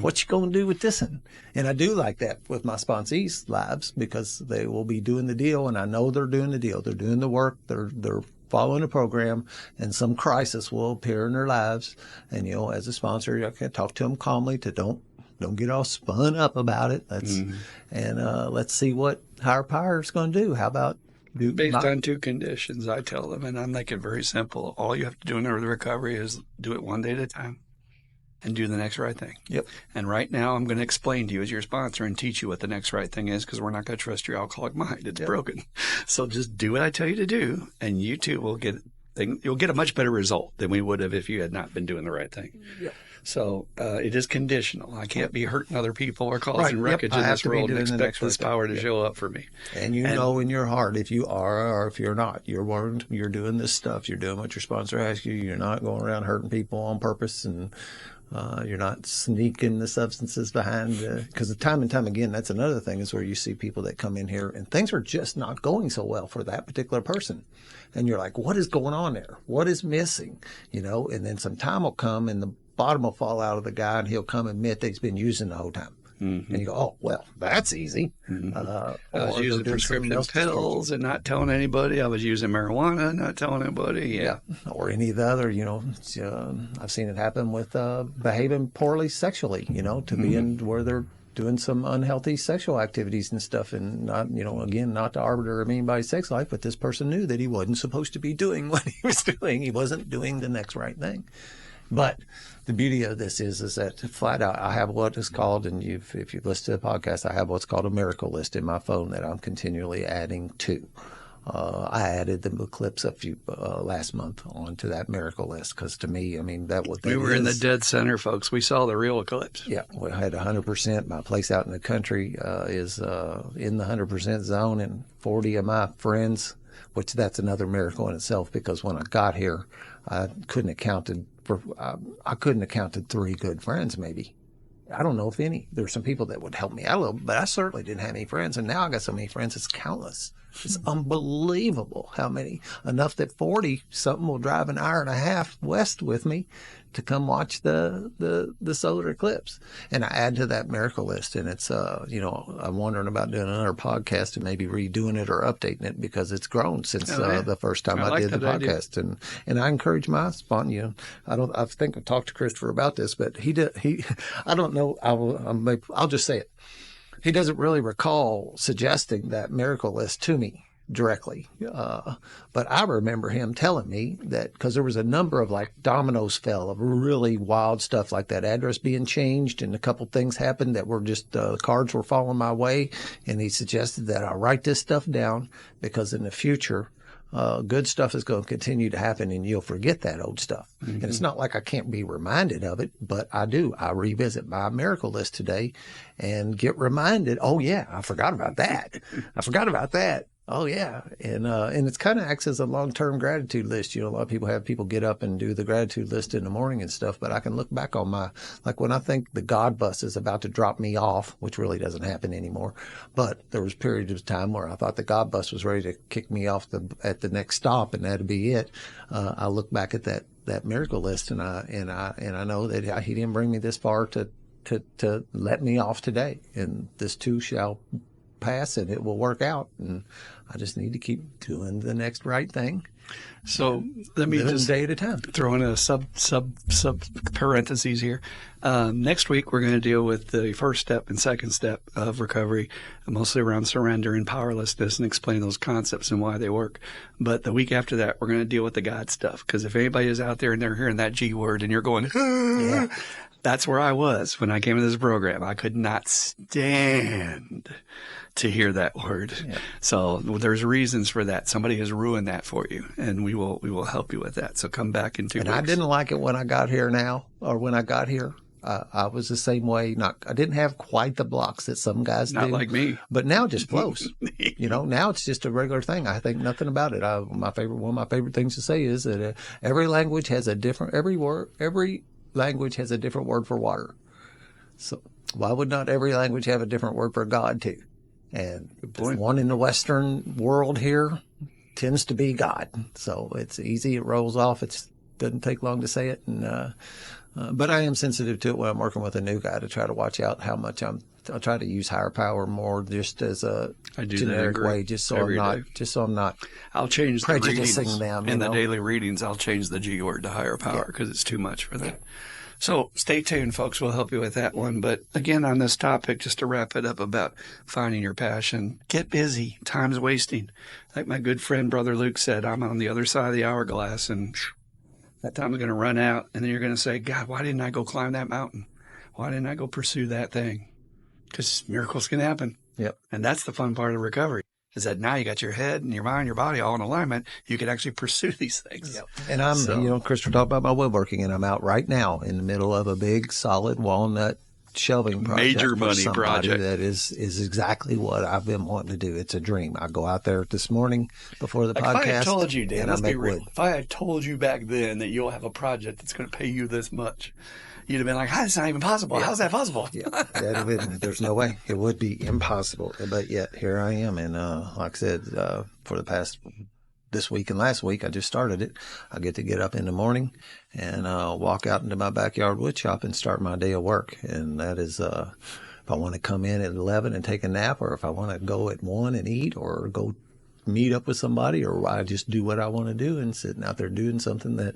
what you going to do with this one? And I do like that with my sponsees' lives because they will be doing the deal. And I know they're doing the deal. They're doing the work. They're following the program, and some crisis will appear in their lives. And, as a sponsor, I can talk to them calmly to don't get all spun up about it. Let's see what higher power is going to do. How about based on two conditions, I tell them, and I make it very simple. All you have to do in the recovery is do it one day at a time. and do the next right thing. Yep. And right now, I'm going to explain to you as your sponsor and teach you what the next right thing is, because we're not going to trust your alcoholic mind. It's broken. So just do what I tell you to do, and you too will you'll get a much better result than we would have if you had not been doing the right thing. Yep. So it is conditional. I can't be hurting other people or causing wreckage in this world and expect this power to show up for me. And you know in your heart if you are or if you're not. You're doing this stuff. You're doing what your sponsor asks you. You're not going around hurting people on purpose, and you're not sneaking the substances behind. Because time and time again, that's another thing, is where you see people that come in here and things are just not going so well for that particular person. And you're like, what is going on there? What is missing? And then some time will come and the bottom will fall out of the guy, and he'll come admit that he's been using the whole time. Mm-hmm. And you go, oh, well, that's easy. Mm-hmm. I was using prescription pills and not telling anybody. I was using marijuana, not telling anybody. Yeah. Or any of the other, I've seen it happen with behaving poorly sexually, to being where they're doing some unhealthy sexual activities and stuff, and not, again, not the arbiter of anybody's sex life, but this person knew that he wasn't supposed to be doing what he was doing. He wasn't doing the next right thing. But the beauty of this is that flat out, I have what is called, and if you listen to the podcast, I have what's called a miracle list in my phone that I'm continually adding to. I added the eclipse last month onto that miracle list, because to me, we were in the dead center, folks. We saw the real eclipse. Yeah, we had 100%. My place out in the country is in the 100% zone, and 40 of my friends, which that's another miracle in itself, because when I got here, I couldn't have counted 3 good friends, maybe. I don't know if any. There were some people that would help me out a little, but I certainly didn't have any friends. And now I got so many friends, it's countless. It's unbelievable how many. Enough that 40-something will drive an hour and a half west with me to come watch the solar eclipse. And I add to that miracle list. And it's, I'm wondering about doing another podcast and maybe redoing it or updating it, because it's grown since the first time I did the podcast. And I encourage my sponsor, I think I've talked to Christopher about this, but I don't know. I'll just say it. He doesn't really recall suggesting that miracle list to me directly. But I remember him telling me that, because there was a number of dominoes fell of really wild stuff, like that address being changed, and a couple things happened that were just, cards were falling my way. And he suggested that I write this stuff down, because in the future, good stuff is going to continue to happen, and you'll forget that old stuff. Mm-hmm. And it's not like I can't be reminded of it, but I do. I revisit my miracle list today and get reminded, oh yeah, I forgot about that. Oh yeah. And it's kind of acts as a long-term gratitude list. A lot of people get up and do the gratitude list in the morning and stuff, but I can look back on when I think the God bus is about to drop me off, which really doesn't happen anymore. But there was periods of time where I thought the God bus was ready to kick me off at the next stop, and that'd be it. I look back at that miracle list, and I know that he didn't bring me this far to let me off today, and this too shall pass, and it will work out, and I just need to keep doing the next right thing. So let me just day at a time. Throw in a sub parentheses here. Next week we're going to deal with the first step and second step of recovery, mostly around surrender and powerlessness, and explain those concepts and why they work. But the week after that, we're going to deal with the God stuff, because if anybody is out there and they're hearing that G word and you're going, yeah. That's where I was when I came to this program. I could not stand to hear that word. Yeah. So there's reasons for that. Somebody has ruined that for you, and we will help you with that. So come back in 2 weeks. And I didn't like it when I got here when I got here. I was the same way. I didn't have quite the blocks that some guys do. Not like me. But now it just flows. Now it's just a regular thing. I think nothing about it. One of my favorite things to say is that every language has a different language has a different word for water. So why would not every language have a different word for God too? And the one in the Western world here tends to be God. So it's easy. It rolls off. It doesn't take long to say it. And, but I am sensitive to it when I'm working with a new guy, to try to watch out how much I'll try to use higher power more, just as a generic way, just so I'm not I'll change prejudicing the them. In the daily readings, I'll change the G word to higher power, because it's too much for that. So stay tuned, folks. We'll help you with that one. But again, on this topic, just to wrap it up about finding your passion, get busy. Time's wasting. Like my good friend, Brother Luke, said, I'm on the other side of the hourglass, and That time is going to run out, and then you're going to say, God, why didn't I go climb that mountain? Why didn't I go pursue that thing? Because miracles can happen. Yep. And that's the fun part of recovery, is that now you got your head and your mind, your body all in alignment. You can actually pursue these things. Yep. And I'm, Chris, we're talking about my woodworking, and I'm out right now in the middle of a big solid walnut shelving project. Major money project. That is exactly what I've been wanting to do. It's a dream. I go out there this morning before the podcast. If I had told you, Dan, let's be real. Wood. If I had told you back then that you'll have a project that's going to pay you this much, you'd have been like, "That's not even possible. Yeah. How's that possible?" Yeah, there's no way. It would be impossible. But yet here I am, and like I said, for the past this week and last week, I just started it. I get to get up in the morning and walk out into my backyard wood shop and start my day of work. And that is if I want to come in at 11 and take a nap, or if I want to go at 1 and eat, or go meet up with somebody, or I just do what I want to do and sitting out there doing something that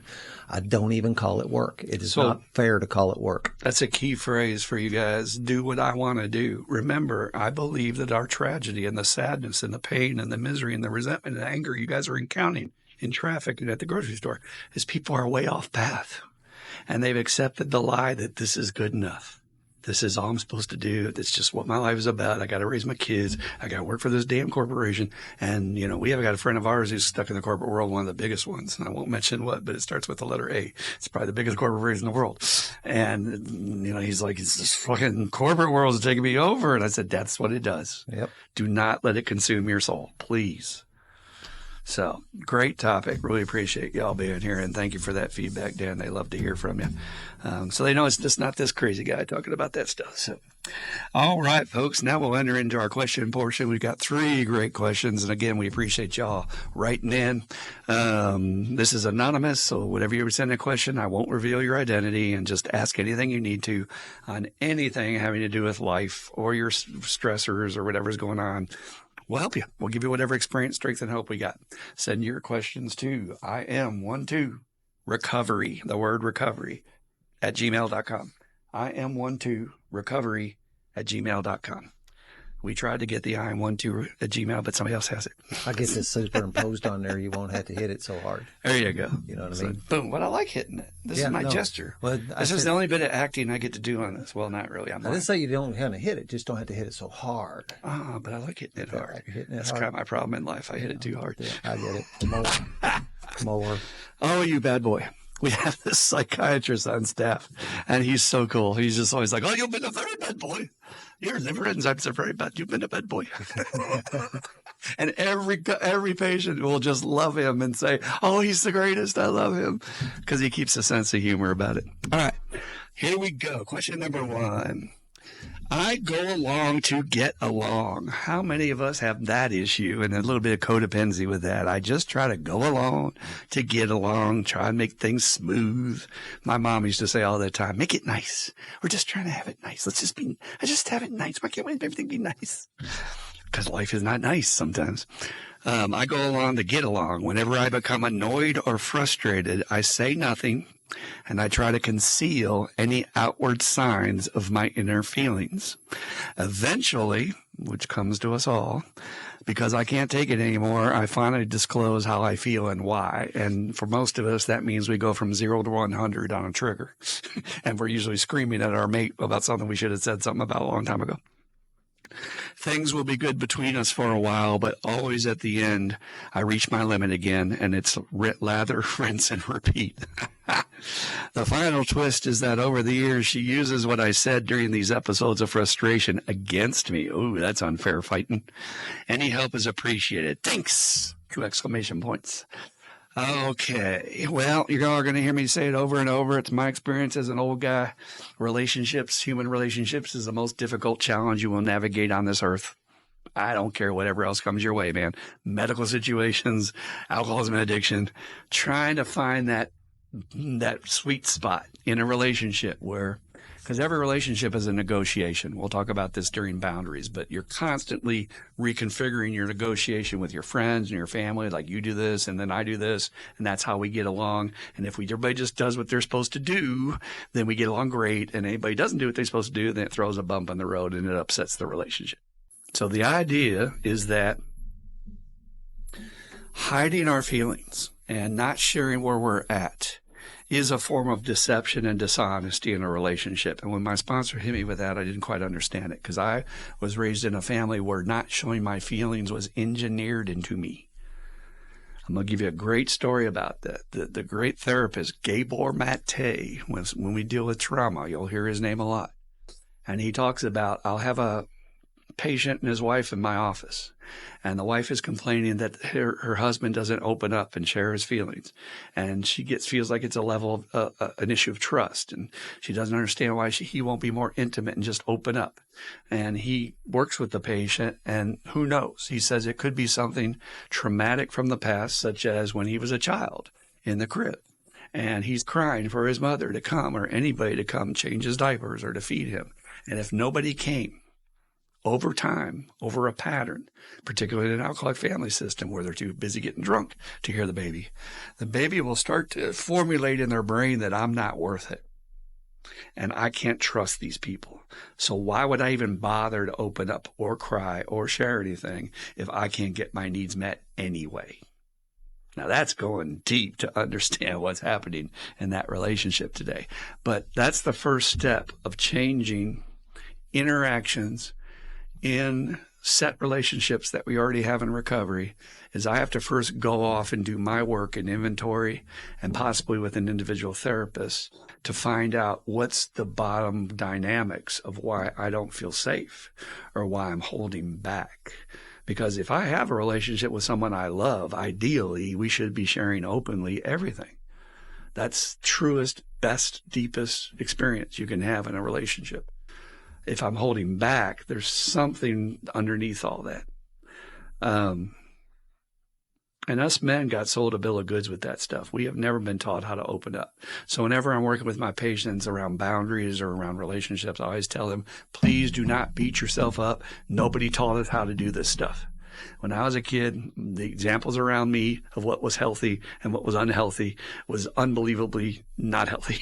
I don't even call it work. It is not fair to call it work. That's a key phrase for you guys. Do what I want to do. Remember, I believe that our tragedy and the sadness and the pain and the misery and the resentment and anger you guys are encountering in traffic and at the grocery store is people are way off path, and they've accepted the lie that this is good enough. This is all I'm supposed to do. That's just what my life is about. I got to raise my kids. I got to work for this damn corporation. And, we have got a friend of ours who's stuck in the corporate world, one of the biggest ones. And I won't mention what, but it starts with the letter A. It's probably the biggest corporation in the world. And, he's like, it's this fucking corporate world is taking me over. And I said, that's what it does. Yep. Do not let it consume your soul, please. So great topic. Really appreciate y'all being here, and thank you for that feedback, Dan. They love to hear from you. So they know it's just not this crazy guy talking about that stuff. So, all right, folks, now we'll enter into our question portion. We've got 3 great questions. And again, we appreciate y'all writing in. This is anonymous. So whatever you send a question, I won't reveal your identity, and just ask anything you need to on anything having to do with life or your stressors or whatever's going on. We'll help you. We'll give you whatever experience, strength, and hope we got. Send your questions to IM12recovery, the word recovery, at gmail.com. IM12recovery@gmail.com. We tried to get the IM12 at Gmail, but somebody else has it. I get this superimposed on there. You won't have to hit it so hard. There you go. You know what I mean? Boom. But I like hitting it. This is my gesture. Well, this is the only bit of acting I get to do on this. Well, not really. I didn't say you don't have to hit it. Just don't have to hit it so hard. But I like hitting it hard. Like hitting it That's hard. kind of my problem in life. I hit it too hard. Yeah, I get it. More. Oh, you bad boy. We have this psychiatrist on staff, and he's so cool. He's just always like, "Oh, you've been a very bad boy. Your liver enzymes are very bad. You've been a bad boy." And every patient will just love him and say, "Oh, he's the greatest. I love him," because he keeps a sense of humor about it. All right, here we go. Question number 1. I go along to get along. How many of us have that issue and a little bit of codependency with that? I just try to go along to get along, try and make things smooth. My mom used to say all the time, make it nice. We're just trying to have it nice. I just have it nice. Why can't everything be nice? Because life is not nice sometimes. I go along to get along. Whenever I become annoyed or frustrated, I say nothing, and I try to conceal any outward signs of my inner feelings. Eventually, which comes to us all, because I can't take it anymore, I finally disclose how I feel and why. And for most of us, that means we go from 0 to 100 on a trigger. And we're usually screaming at our mate about something we should have said something about a long time ago. Things will be good between us for a while, but always at the end, I reach my limit again, and it's lather, rinse, and repeat. The final twist is that over the years, she uses what I said during these episodes of frustration against me. Ooh, that's unfair fighting. Any help is appreciated. Thanks! 2 exclamation points. Okay, well, you're all going to hear me say it over and over. It's my experience as an old guy. Human relationships is the most difficult challenge you will navigate on this earth. I don't care whatever else comes your way, man. Medical situations, alcoholism and addiction, trying to find that sweet spot in a relationship where, because every relationship is a negotiation. We'll talk about this during boundaries, but you're constantly reconfiguring your negotiation with your friends and your family. Like, you do this and then I do this, and that's how we get along. And if everybody just does what they're supposed to do, then we get along great. And anybody doesn't do what they're supposed to do, then it throws a bump in the road and it upsets the relationship. So the idea is that hiding our feelings and not sharing where we're at is a form of deception and dishonesty in a relationship. And when my sponsor hit me with that, I didn't quite understand it because I was raised in a family where not showing my feelings was engineered into me. I'm going to give you a great story about that. The great therapist, Gabor Mate, when we deal with trauma, you'll hear his name a lot. And he talks about, I'll have a patient and his wife in my office, and the wife is complaining that her husband doesn't open up and share his feelings, and she feels like it's a level of an issue of trust, and she doesn't understand why he won't be more intimate and just open up. And he works with the patient, and who knows? He says it could be something traumatic from the past, such as when he was a child in the crib, and he's crying for his mother to come or anybody to come change his diapers or to feed him. And if nobody came, over time, over a pattern, particularly in an alcoholic family system where they're too busy getting drunk to hear the baby will start to formulate in their brain that I'm not worth it. And I can't trust these people. So why would I even bother to open up or cry or share anything if I can't get my needs met anyway? Now that's going deep to understand what's happening in that relationship today. But that's the first step of changing interactions in set relationships that we already have in recovery. Is I have to first go off and do my work and inventory, and possibly with an individual therapist, to find out what's the bottom dynamics of why I don't feel safe or why I'm holding back. Because if I have a relationship with someone I love, ideally we should be sharing openly everything. That's truest, best, deepest experience you can have in a relationship. If I'm holding back, there's something underneath all that. And us men got sold a bill of goods with that stuff. We have never been taught how to open up. So whenever I'm working with my patients around boundaries or around relationships, I always tell them, please do not beat yourself up. Nobody taught us how to do this stuff. When I was a kid, the examples around me of what was healthy and what was unhealthy was unbelievably not healthy.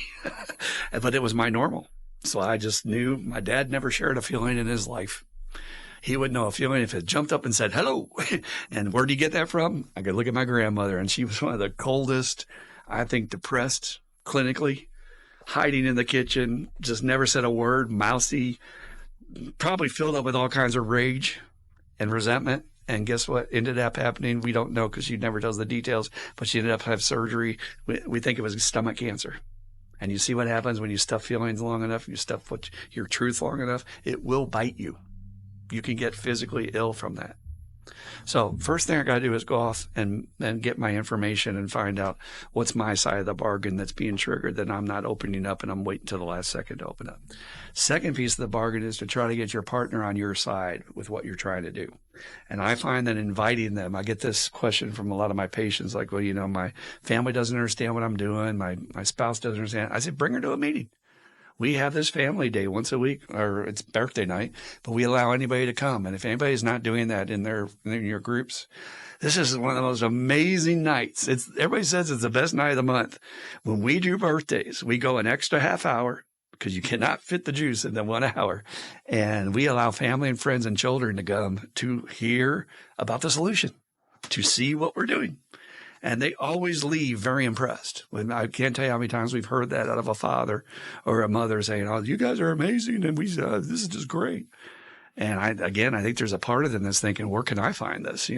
But it was my normal. So I just knew my dad never shared a feeling in his life. He would know a feeling if it jumped up and said, hello. And where did you get that from? I could look at my grandmother, and she was one of the coldest, I think depressed clinically, hiding in the kitchen, just never said a word, mousy, probably filled up with all kinds of rage and resentment. And guess what ended up happening? We don't know because she never tells the details, but she ended up having surgery. We think it was stomach cancer. And you see what happens when you stuff feelings long enough, you stuff your truth long enough, it will bite you. You can get physically ill from that. So first thing I got to do is go off and get my information and find out what's my side of the bargain that's being triggered, that I'm not opening up and I'm waiting till the last second to open up. Second piece of the bargain is to try to get your partner on your side with what you're trying to do. And I find that inviting them, I get this question from a lot of my patients, like, well, my family doesn't understand what I'm doing. My spouse doesn't understand. I said, bring her to a meeting. We have this family day once a week, or it's birthday night, but we allow anybody to come. And if anybody's not doing that in your groups, this is one of the most amazing nights. Everybody says it's the best night of the month. When we do birthdays, we go an extra half hour because you cannot fit the juice in the 1 hour. And we allow family and friends and children to come to hear about the solution, to see what we're doing. And they always leave very impressed. I can't tell you how many times we've heard that out of a father or a mother saying, oh, you guys are amazing, and this is just great. And I think there's a part of them that's thinking, where can I find this,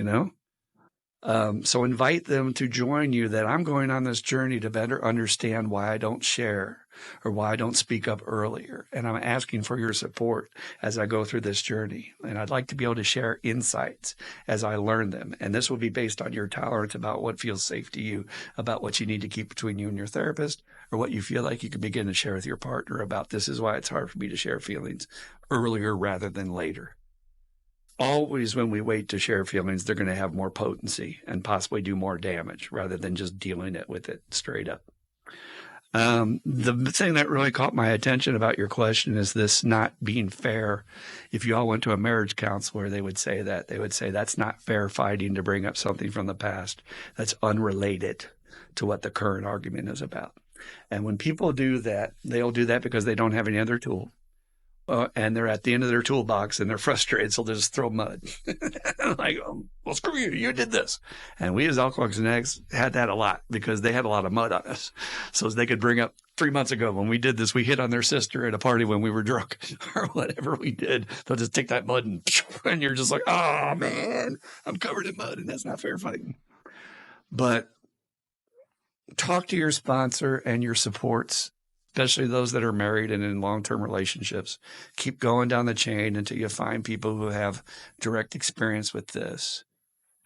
So invite them to join you, that I'm going on this journey to better understand why I don't share or why I don't speak up earlier. And I'm asking for your support as I go through this journey. And I'd like to be able to share insights as I learn them. And this will be based on your tolerance about what feels safe to you, about what you need to keep between you and your therapist, or what you feel like you can begin to share with your partner about, this is why it's hard for me to share feelings earlier rather than later. Always when we wait to share feelings, they're going to have more potency and possibly do more damage rather than just dealing with it straight up. The thing that really caught my attention about your question is this not being fair. If you all went to a marriage counselor, they would say that. They would say that's not fair fighting to bring up something from the past that's unrelated to what the current argument is about. And when people do that, they'll do that because they don't have any other tool, and they're at the end of their toolbox and they're frustrated, so they'll just throw mud. Like, well, screw you, you did this. And we as Alcoholics Anonymous had that a lot because they had a lot of mud on us. So they could bring up 3 months ago when we did this, we hit on their sister at a party when we were drunk or whatever we did. They'll just take that mud and you're just like, oh man, I'm covered in mud, and that's not fair fighting. But talk to your sponsor and your supports, especially those that are married and in long-term relationships. Keep going down the chain until you find people who have direct experience with this,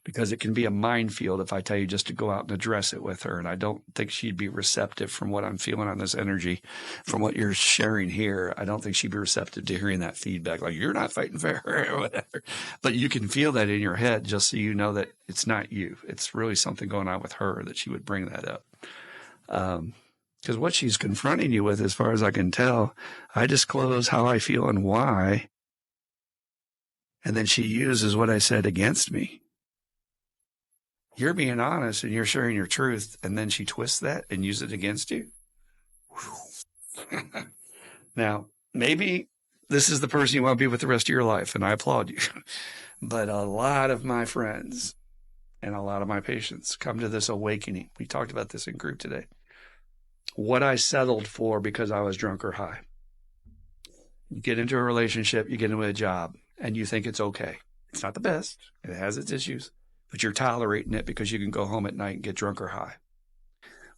because it can be a minefield if I tell you just to go out and address it with her. And I don't think she'd be receptive from what I'm feeling on this energy, from what you're sharing here. I don't think she'd be receptive to hearing that feedback, like you're not fighting fair or whatever. But you can feel that in your head just so you know that it's not you. It's really something going on with her that she would bring that up. Because what she's confronting you with, as far as I can tell, I disclose how I feel and why. And then she uses what I said against me. You're being honest and you're sharing your truth, and then she twists that and uses it against you. Now, maybe this is the person you want to be with the rest of your life, and I applaud you. But a lot of my friends and a lot of my patients come to this awakening. We talked about this in group today. What I settled for because I was drunk or high. You get into a relationship, you get into a job, and you think it's okay. It's not the best. It has its issues, but you're tolerating it because you can go home at night and get drunk or high.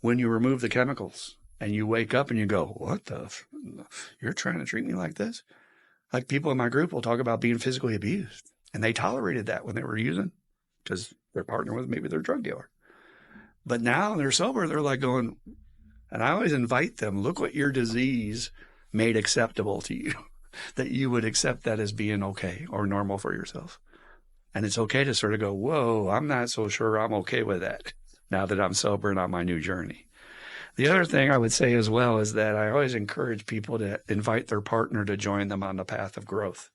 When you remove the chemicals and you wake up and you go, what the? You're trying to treat me like this? Like people in my group will talk about being physically abused, and they tolerated that when they were using because their partner was maybe their drug dealer. But now they're sober, they're like going, and I always invite them, look what your disease made acceptable to you, that you would accept that as being okay or normal for yourself. And it's okay to sort of go, whoa, I'm not so sure I'm okay with that now that I'm sober and on my new journey. The other thing I would say as well is that I always encourage people to invite their partner to join them on the path of growth.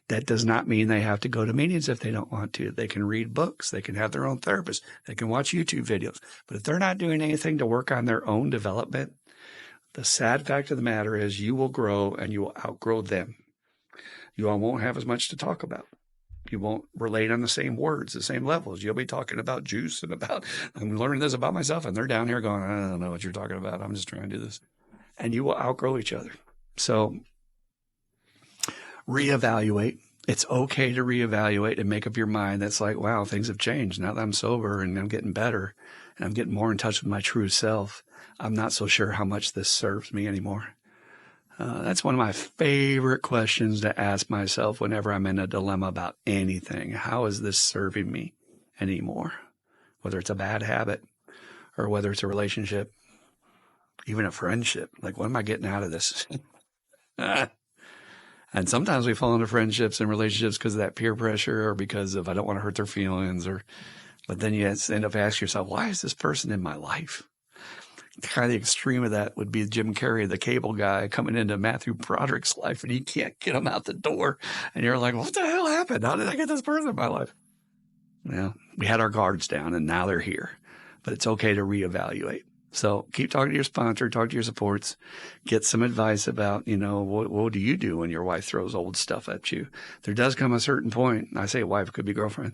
That does not mean they have to go to meetings if they don't want to. They can read books. They can have their own therapist. They can watch YouTube videos. But if they're not doing anything to work on their own development, the sad fact of the matter is you will grow and you will outgrow them. You all won't have as much to talk about. You won't relate on the same words, the same levels. You'll be talking about juice and about, I'm learning this about myself. And they're down here going, I don't know what you're talking about. I'm just trying to do this. And you will outgrow each other. So reevaluate. It's okay to reevaluate and make up your mind. That's like, wow, things have changed. Now that I'm sober and I'm getting better and I'm getting more in touch with my true self, I'm not so sure how much this serves me anymore. That's one of my favorite questions to ask myself whenever I'm in a dilemma about anything. How is this serving me anymore? Whether it's a bad habit or whether it's a relationship, even a friendship. Like, what am I getting out of this? And sometimes we fall into friendships and relationships because of that peer pressure or because of I don't want to hurt their feelings. But then you end up asking yourself, why is this person in my life? Kind of the extreme of that would be Jim Carrey, the cable guy, coming into Matthew Broderick's life, and he can't get him out the door. And you're like, what the hell happened? How did I get this person in my life? Well, we had our guards down, and now they're here. But it's okay to reevaluate. So keep talking to your sponsor, talk to your supports, get some advice about, what do you do when your wife throws old stuff at you? There does come a certain point. I say wife, could be girlfriend.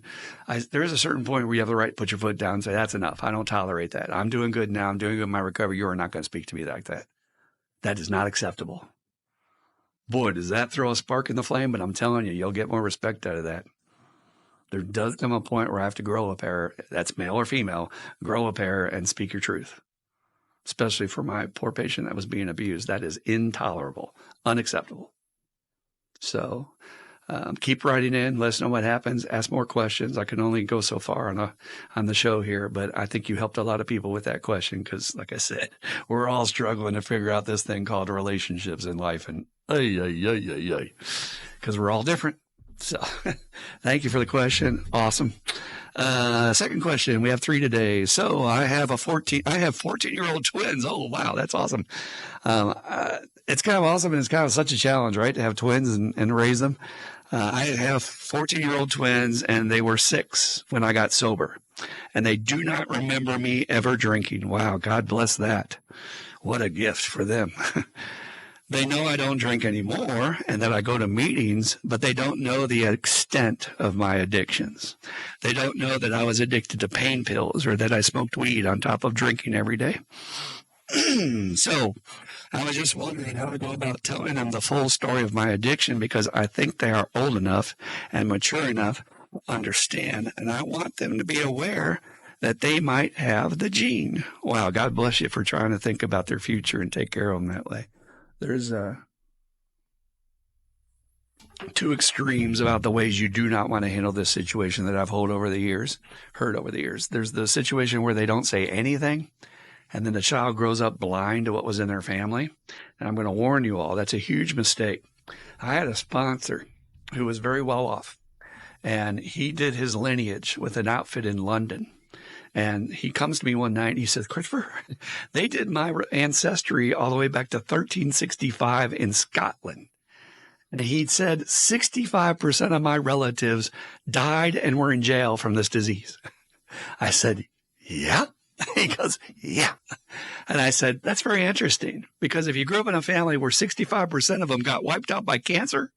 There is a certain point where you have the right to put your foot down and say, that's enough. I don't tolerate that. I'm doing good now. I'm doing good in my recovery. You are not going to speak to me like that. That is not acceptable. Boy, does that throw a spark in the flame, but I'm telling you, you'll get more respect out of that. There does come a point where I have to grow a pair, that's male or female, grow a pair and speak your truth. Especially for my poor patient that was being abused. That is intolerable, unacceptable. So keep writing in. Let us know what happens. Ask more questions. I can only go so far on the show here, but I think you helped a lot of people with that question because, like I said, we're all struggling to figure out this thing called relationships in life. And because we're all different. So thank you for the question. Awesome. Second question. We have 3 today. So I have 14-year-old twins. Oh, wow. That's awesome. It's kind of awesome. And it's kind of such a challenge, right? To have twins and raise them. I have 14-year-old twins and they were 6 when I got sober and they do not remember me ever drinking. Wow. God bless that. What a gift for them. They know I don't drink anymore and that I go to meetings, but they don't know the extent of my addictions. They don't know that I was addicted to pain pills or that I smoked weed on top of drinking every day. So I was just wondering how to go about telling them the full story of my addiction, because I think they are old enough and mature enough to understand, and I want them to be aware that they might have the gene. Wow, God bless you for trying to think about their future and take care of them that way. There's two extremes about the ways you do not want to handle this situation that I've heard over the years. There's the situation where they don't say anything, and then the child grows up blind to what was in their family. And I'm going to warn you all, that's a huge mistake. I had a sponsor who was very well off, and he did his lineage with an outfit in London. And he comes to me one night and he says, Christopher, they did my ancestry all the way back to 1365 in Scotland. And he said 65% of my relatives died and were in jail from this disease. I said, yeah. He goes, yeah. And I said, that's very interesting, because if you grew up in a family where 65% of them got wiped out by cancer,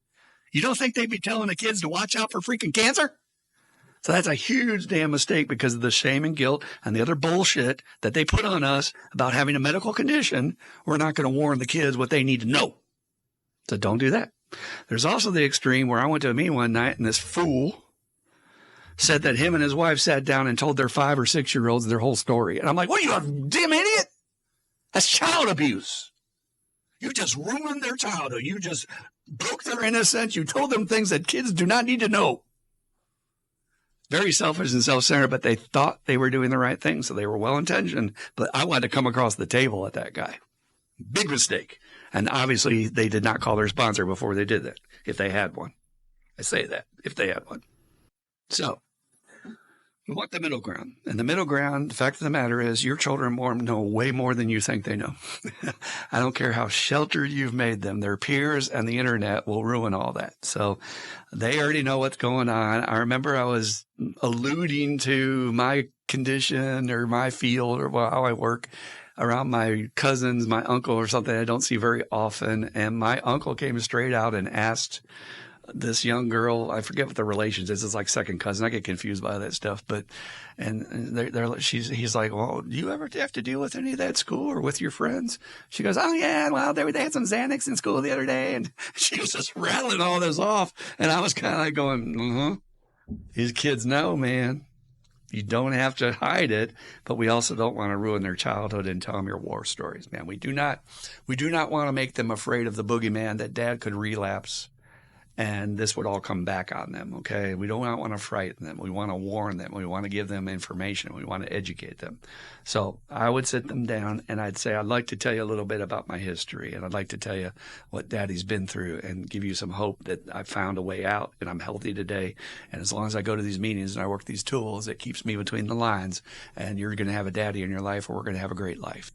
you don't think they'd be telling the kids to watch out for freaking cancer? So that's a huge damn mistake because of the shame and guilt and the other bullshit that they put on us about having a medical condition. We're not going to warn the kids what they need to know. So don't do that. There's also the extreme where I went to a meeting one night and this fool said that him and his wife sat down and told their 5 or 6-year-olds their whole story. And I'm like, what are you, a damn idiot? That's child abuse. You just ruined their childhood. You just broke their innocence. You told them things that kids do not need to know. Very selfish and self-centered, but they thought they were doing the right thing, so they were well-intentioned. But I wanted to come across the table at that guy. Big mistake. And obviously, they did not call their sponsor before they did that, if they had one. I say that, if they had one. So, we want the middle ground. And the middle ground, the fact of the matter is, your children know way more than you think they know. I don't care how sheltered you've made them. Their peers and the internet will ruin all that. So they already know what's going on. I remember I was alluding to my condition or my field or how I work around my cousins, my uncle or something I don't see very often. And my uncle came straight out and asked this young girl, I forget what the relations is. It's like second cousin. I get confused by that stuff. But, he's like, well, do you ever have to deal with any of that at school or with your friends? She goes, oh yeah, well, they had some Xanax in school the other day. And she was just rattling all this off. And I was kind of like going, These kids know, man. You don't have to hide it, but we also don't want to ruin their childhood and tell them your war stories, man. We do not want to make them afraid of the boogeyman that dad could relapse and this would all come back on them, okay? We don't want to frighten them. We want to warn them. We want to give them information. We want to educate them. So I would sit them down and I'd say, I'd like to tell you a little bit about my history, and I'd like to tell you what daddy's been through and give you some hope that I found a way out and I'm healthy today. And as long as I go to these meetings and I work these tools, it keeps me between the lines, and you're going to have a daddy in your life, or we're going to have a great life.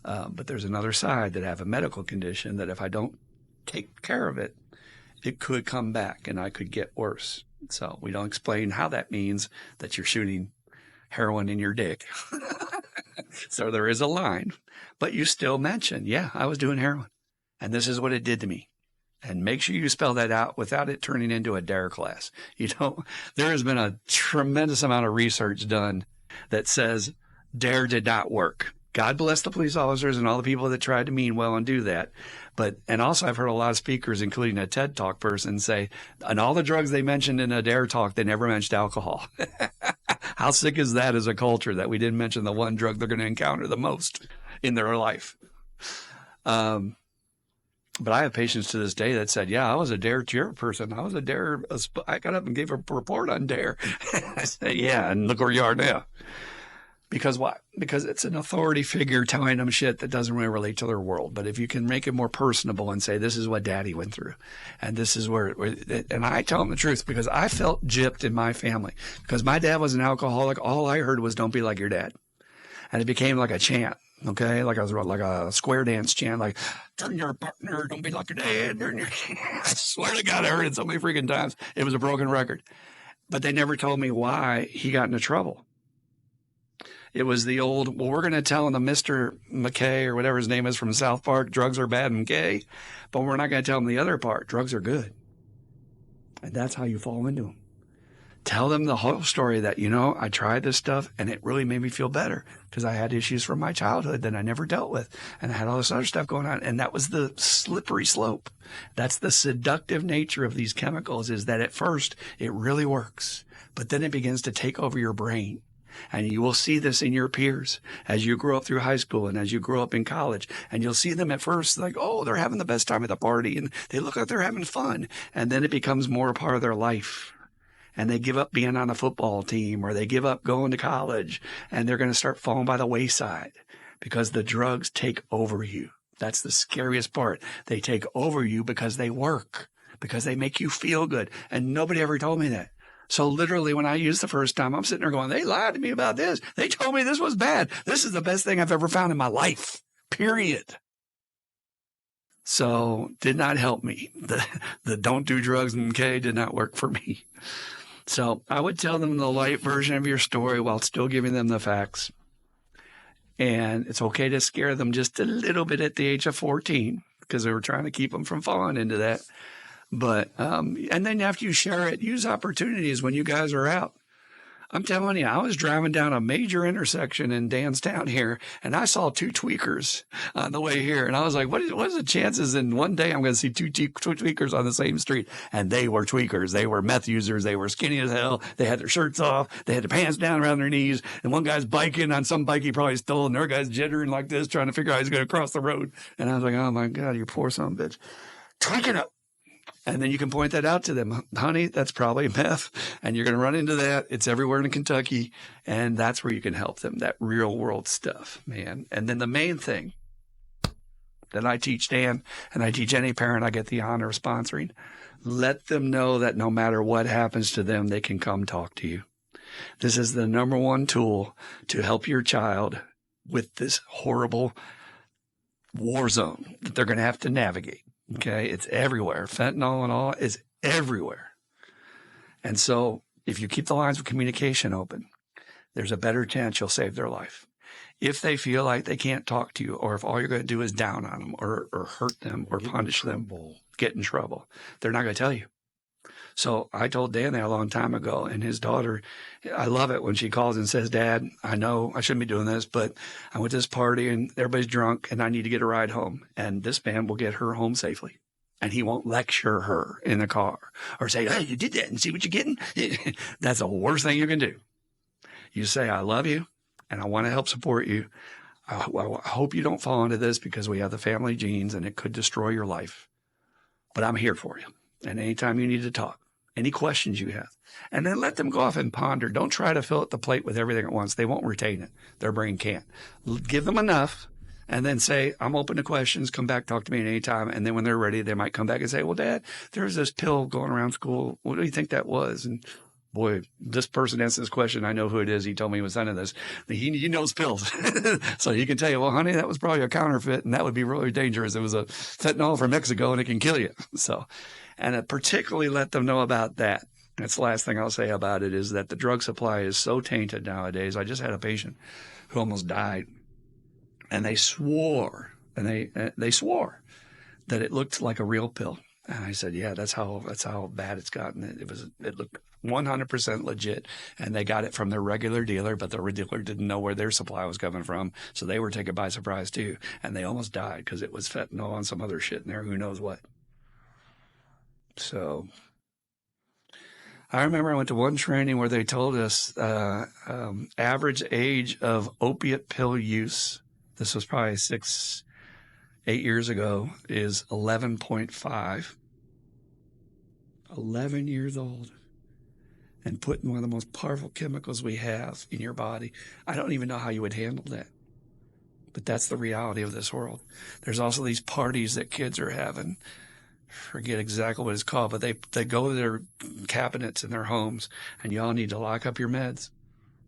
But there's another side that I have a medical condition that if I don't take care of it, it could come back and I could get worse. So we don't explain how that means that you're shooting heroin in your dick. So there is a line, but you still mention, yeah, I was doing heroin and this is what it did to me. And make sure you spell that out without it turning into a DARE class. There has been a tremendous amount of research done that says DARE did not work. God bless the police officers and all the people that tried to mean well and do that. And also I've heard a lot of speakers, including a TED Talk person, say, and all the drugs they mentioned in a DARE talk, they never mentioned alcohol. How sick is that as a culture that we didn't mention the one drug they're going to encounter the most in their life? But I have patients to this day that said, yeah, I was a DARE chairperson. I was a DARE. I got up and gave a report on DARE. I said, yeah, and look where you are now. Because what? Because it's an authority figure telling them shit that doesn't really relate to their world. But if you can make it more personable and say, this is what daddy went through, and this is and I tell them the truth, because I felt gypped in my family. Because my dad was an alcoholic, all I heard was, don't be like your dad. And it became like a chant, okay? Like a square dance chant, like, turn your partner, don't be like your dad. I swear to God, I heard it so many freaking times. It was a broken record. But they never told me why he got into trouble. It was the old, well, we're going to tell them Mr. McKay or whatever his name is from South Park, drugs are bad and gay, but we're not going to tell them the other part, drugs are good. And that's how you fall into them. Tell them the whole story that, I tried this stuff and it really made me feel better because I had issues from my childhood that I never dealt with. And I had all this other stuff going on. And that was the slippery slope. That's the seductive nature of these chemicals, is that at first it really works, but then it begins to take over your brain. And you will see this in your peers as you grow up through high school and as you grow up in college. And you'll see them at first like, oh, they're having the best time at the party and they look like they're having fun. And then it becomes more a part of their life. And they give up being on a football team, or they give up going to college, and they're going to start falling by the wayside because the drugs take over you. That's the scariest part. They take over you because they work, because they make you feel good. And nobody ever told me that. So literally when I used the first time, I'm sitting there going, they lied to me about this. They told me this was bad. This is the best thing I've ever found in my life, period. So did not help me. The don't do drugs and K did not work for me. So I would tell them the light version of your story while still giving them the facts. And it's okay to scare them just a little bit at the age of 14 because they were trying to keep them from falling into that. But, and then after you share it, use opportunities when you guys are out. I'm telling you, I was driving down a major intersection in Danstown here, and I saw two tweakers on the way here. And I was like, what is the chances in one day I'm going to see two tweakers on the same street? And they were tweakers. They were meth users. They were skinny as hell. They had their shirts off. They had their pants down around their knees. And one guy's biking on some bike he probably stole, and their guy's jittering like this, trying to figure out how he's going to cross the road. And I was like, oh, my God, you poor son of a bitch. Tweaking up. And then you can point that out to them. Honey, that's probably meth. And you're going to run into that. It's everywhere in Kentucky. And that's where you can help them, that real world stuff, man. And then the main thing that I teach Dan and I teach any parent I get the honor of sponsoring, let them know that no matter what happens to them, they can come talk to you. This is the number one tool to help your child with this horrible war zone that they're going to have to navigate. Okay, it's everywhere. Fentanyl and all is everywhere. And so if you keep the lines of communication open, there's a better chance you'll save their life. If they feel like they can't talk to you, or if all you're going to do is down on them or hurt them or punish them, get in trouble, they're not going to tell you. So I told Dan that a long time ago, and his daughter, I love it when she calls and says, Dad, I know I shouldn't be doing this, but I went to this party and everybody's drunk and I need to get a ride home. And this man will get her home safely. And he won't lecture her in the car or say, hey, you did that and see what you're getting. That's the worst thing you can do. You say, I love you and I want to help support you. I hope you don't fall into this because we have the family genes and it could destroy your life. But I'm here for you. And anytime you need to talk, any questions you have, and then let them go off and ponder. Don't try to fill up the plate with everything at once. They won't retain it. Their brain can't. Give them enough and then say, I'm open to questions. Come back, talk to me at any time. And then when they're ready, they might come back and say, well, Dad, there's this pill going around school. What do you think that was? And boy, this person answered this question. I know who it is. He told me he was sending this. He knows pills. So he can tell you, well, honey, that was probably a counterfeit and that would be really dangerous. It was a fentanyl from Mexico and it can kill you. So, and particularly let them know about that. That's the last thing I'll say about it is that the drug supply is so tainted nowadays. I just had a patient who almost died and they swore they swore that it looked like a real pill. And I said, yeah, that's how bad it's gotten. It looked 100% legit. And they got it from their regular dealer, but their dealer didn't know where their supply was coming from. So they were taken by surprise too. And they almost died because it was fentanyl and some other shit in there. Who knows what? So I remember I went to one training where they told us average age of opiate pill use, this was probably 8 years ago, is 11.5. 11 years old. And putting one of the most powerful chemicals we have in your body. I don't even know how you would handle that. But that's the reality of this world. There's also these parties that kids are having. Forget exactly what it's called, but they go to their cabinets in their homes, and y'all need to lock up your meds.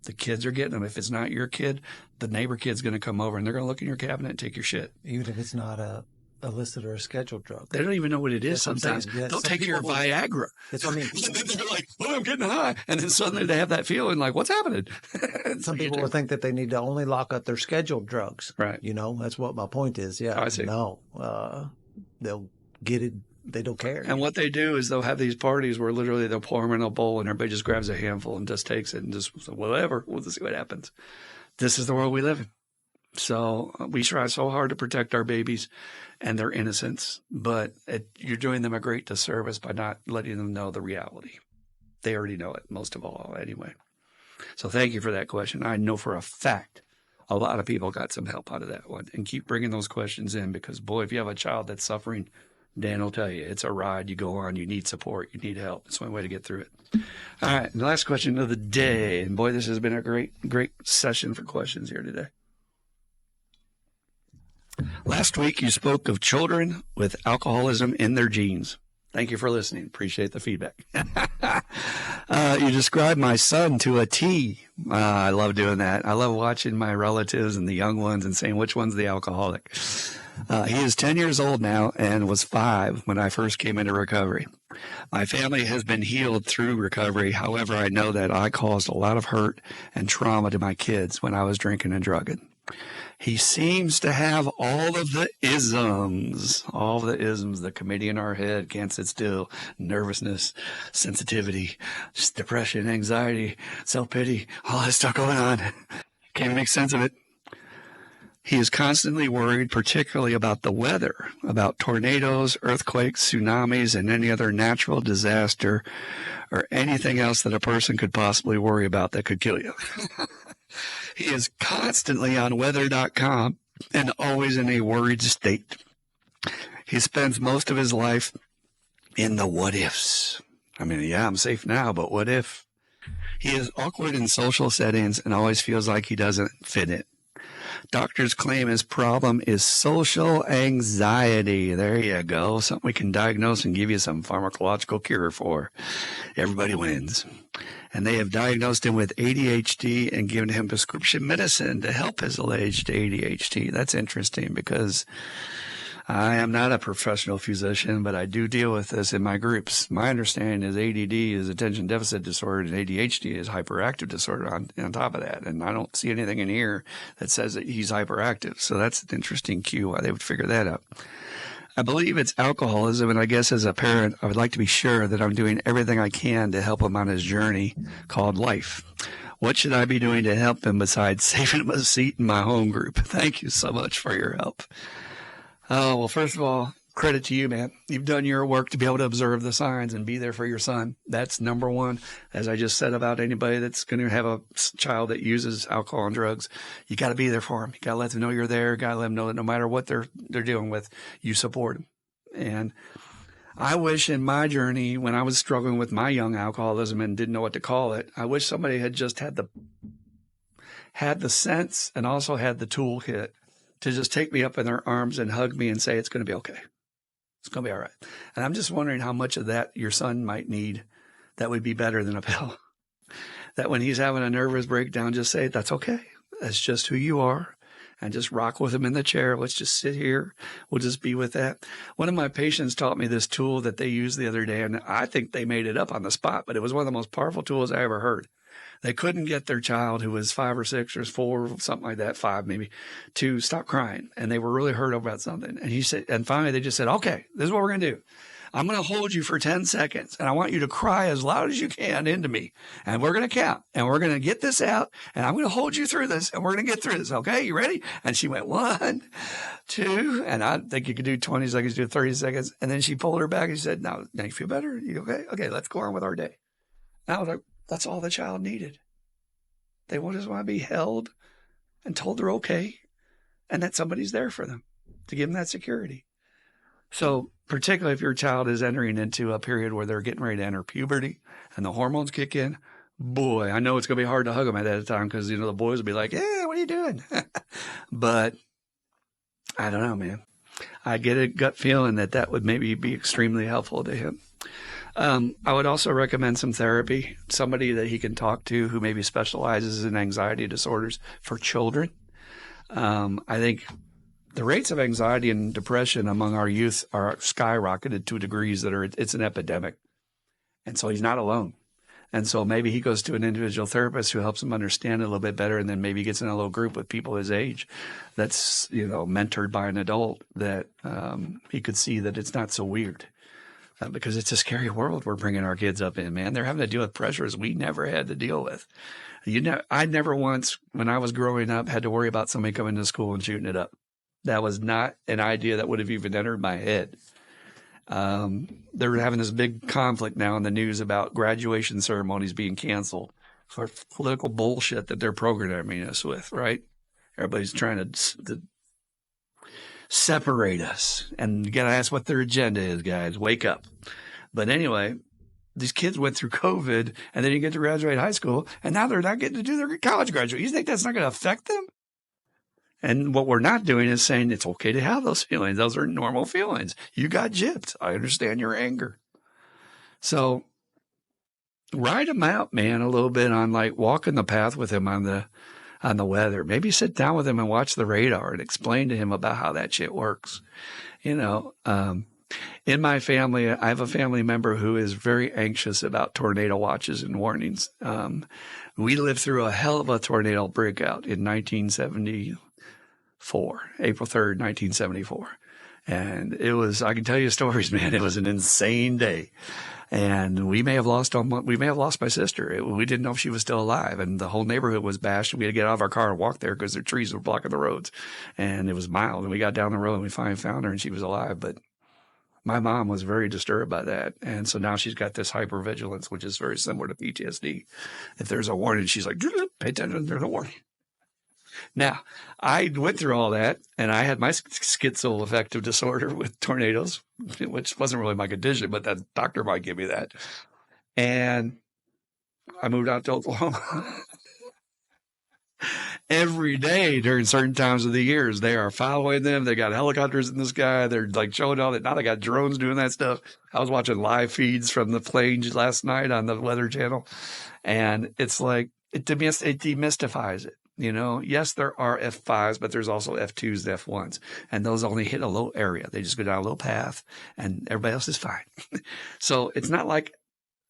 The kids are getting them. If it's not your kid, the neighbor kid's going to come over, and they're going to look in your cabinet and take your shit. Even if it's not a illicit or a scheduled drug. They don't even know what it is sometimes. Yeah, They'll take your Viagra. That's what I mean. They're like, oh, I'm getting high. And then suddenly they have that feeling like, what's happening? Some people will think that they need to only lock up their scheduled drugs. Right. That's what my point is. Yeah. I see. No. They'll get it. They don't care. And what they do is they'll have these parties where literally they'll pour them in a bowl and everybody just grabs a handful and just takes it and just, whatever, we'll just see what happens. This is the world we live in. So we try so hard to protect our babies and their innocence, but you're doing them a great disservice by not letting them know the reality. They already know it, most of all, anyway. So thank you for that question. I know for a fact a lot of people got some help out of that one. And keep bringing those questions in because, boy, if you have a child that's suffering, Dan will tell you, it's a ride you go on. You need support. You need help. It's one way to get through it. All right, the last question of the day. And, boy, this has been a great session for questions here today. Last week, you spoke of children with alcoholism in their genes. Thank you for listening. Appreciate the feedback. You described my son to a T. I love doing that. I love watching my relatives and the young ones and saying which one's the alcoholic. He is 10 years old now and was 5 when I first came into recovery. My family has been healed through recovery. However, I know that I caused a lot of hurt and trauma to my kids when I was drinking and drugging. He seems to have all of the isms, the committee in our head, can't sit still, nervousness, sensitivity, depression, anxiety, self-pity, all that stuff going on. Can't make sense of it. He is constantly worried, particularly about the weather, about tornadoes, earthquakes, tsunamis, and any other natural disaster or anything else that a person could possibly worry about that could kill you. He is constantly on weather.com and always in a worried state. He spends most of his life in the what ifs. I mean, yeah, I'm safe now, but what if? He is awkward in social settings and always feels like he doesn't fit in. Doctors claim his problem is social anxiety. There you go. Something we can diagnose and give you some pharmacological cure for. Everybody wins. And they have diagnosed him with ADHD and given him prescription medicine to help his alleged ADHD. That's interesting because I am not a professional physician, but I do deal with this in my groups. My understanding is ADD is attention deficit disorder and ADHD is hyperactive disorder on top of that. And I don't see anything in here that says that he's hyperactive. So that's an interesting cue why they would figure that out. I believe it's alcoholism, and I guess as a parent, I would like to be sure that I'm doing everything I can to help him on his journey called life. What should I be doing to help him besides saving him a seat in my home group? Thank you so much for your help. Oh, well, first of all, credit to you, man. You've done your work to be able to observe the signs and be there for your son. That's number one. As I just said about anybody that's going to have a child that uses alcohol and drugs, you got to be there for him. You got to let them know you're there. Got to let them know that no matter what they're dealing with, you support them. And I wish in my journey, when I was struggling with my young alcoholism and didn't know what to call it, I wish somebody had just had the sense and also had the toolkit to just take me up in their arms and hug me and say, it's going to be okay. It's going to be all right. And I'm just wondering how much of that your son might need that would be better than a pill. That when he's having a nervous breakdown, just say, that's okay. That's just who you are. And just rock with him in the chair. Let's just sit here. We'll just be with that. One of my patients taught me this tool that they used the other day, and I think they made it up on the spot, but it was one of the most powerful tools I ever heard. They couldn't get their child who was 5 or 6 or 4, something like that, 5 maybe, to stop crying. And they were really hurt about something. And he said, and finally they just said, okay, this is what we're going to do. I'm going to hold you for 10 seconds and I want you to cry as loud as you can into me. And we're going to count and we're going to get this out and I'm going to hold you through this and we're going to get through this. Okay. You ready? And she went 1, 2, and I think you could do 20 seconds, do 30 seconds. And then she pulled her back and she said, now you feel better? You okay? Okay. Let's go on with our day. And I was like, that's all the child needed. They just want to be held and told they're okay and that somebody's there for them to give them that security. So particularly if your child is entering into a period where they're getting ready to enter puberty and the hormones kick in, boy, I know it's going to be hard to hug them at that time because, the boys will be like, yeah, what are you doing? But I don't know, man. I get a gut feeling that would maybe be extremely helpful to him. I would also recommend some therapy, somebody that he can talk to who maybe specializes in anxiety disorders for children. I think the rates of anxiety and depression among our youth are skyrocketed to degrees that it's an epidemic. And so he's not alone. And so maybe he goes to an individual therapist who helps him understand it a little bit better, and then maybe gets in a little group with people his age that's, mentored by an adult that he could see that it's not so weird. Because it's a scary world we're bringing our kids up in, man. They're having to deal with pressures we never had to deal with. I never once, when I was growing up, had to worry about somebody coming to school and shooting it up. That was not an idea that would have even entered my head. They're having this big conflict now in the news about graduation ceremonies being canceled for political bullshit that they're programming us with, right? Everybody's trying to separate us, and you got to ask what their agenda is, guys. Wake up. But anyway, these kids went through COVID, and then you get to graduate high school, and now they're not getting to do their college graduate. You think that's not going to affect them? And what we're not doing is saying it's okay to have those feelings. Those are normal feelings. You got gypped. I understand your anger. So ride him out, man, a little bit on walking the path with him on the weather. Maybe sit down with him and watch the radar and explain to him about how that shit works. In my family, I have a family member who is very anxious about tornado watches and warnings. We lived through a hell of a tornado breakout in 1974, April 3rd, 1974. And I can tell you stories, man. It was an insane day. And we may have lost my sister. We didn't know if she was still alive, and the whole neighborhood was bashed. We had to get out of our car and walk there because their trees were blocking the roads, and it was mild. And we got down the road and we finally found her, and she was alive. But my mom was very disturbed by that, and so now she's got this hypervigilance, which is very similar to PTSD. If there's a warning, she's like, "Pay attention, there's a warning." Now, I went through all that, and I had my schizoaffective disorder with tornadoes, which wasn't really my condition, but that doctor might give me that. And I moved out to Oklahoma. Every day during certain times of the years, they are following them. They got helicopters in the sky. They're showing all that. Now they got drones doing that stuff. I was watching live feeds from the planes last night on the Weather Channel, and it's it demystifies it. Yes, there are F5s, but there's also F2s and F1s, and those only hit a low area. They just go down a little path, and everybody else is fine. So it's not like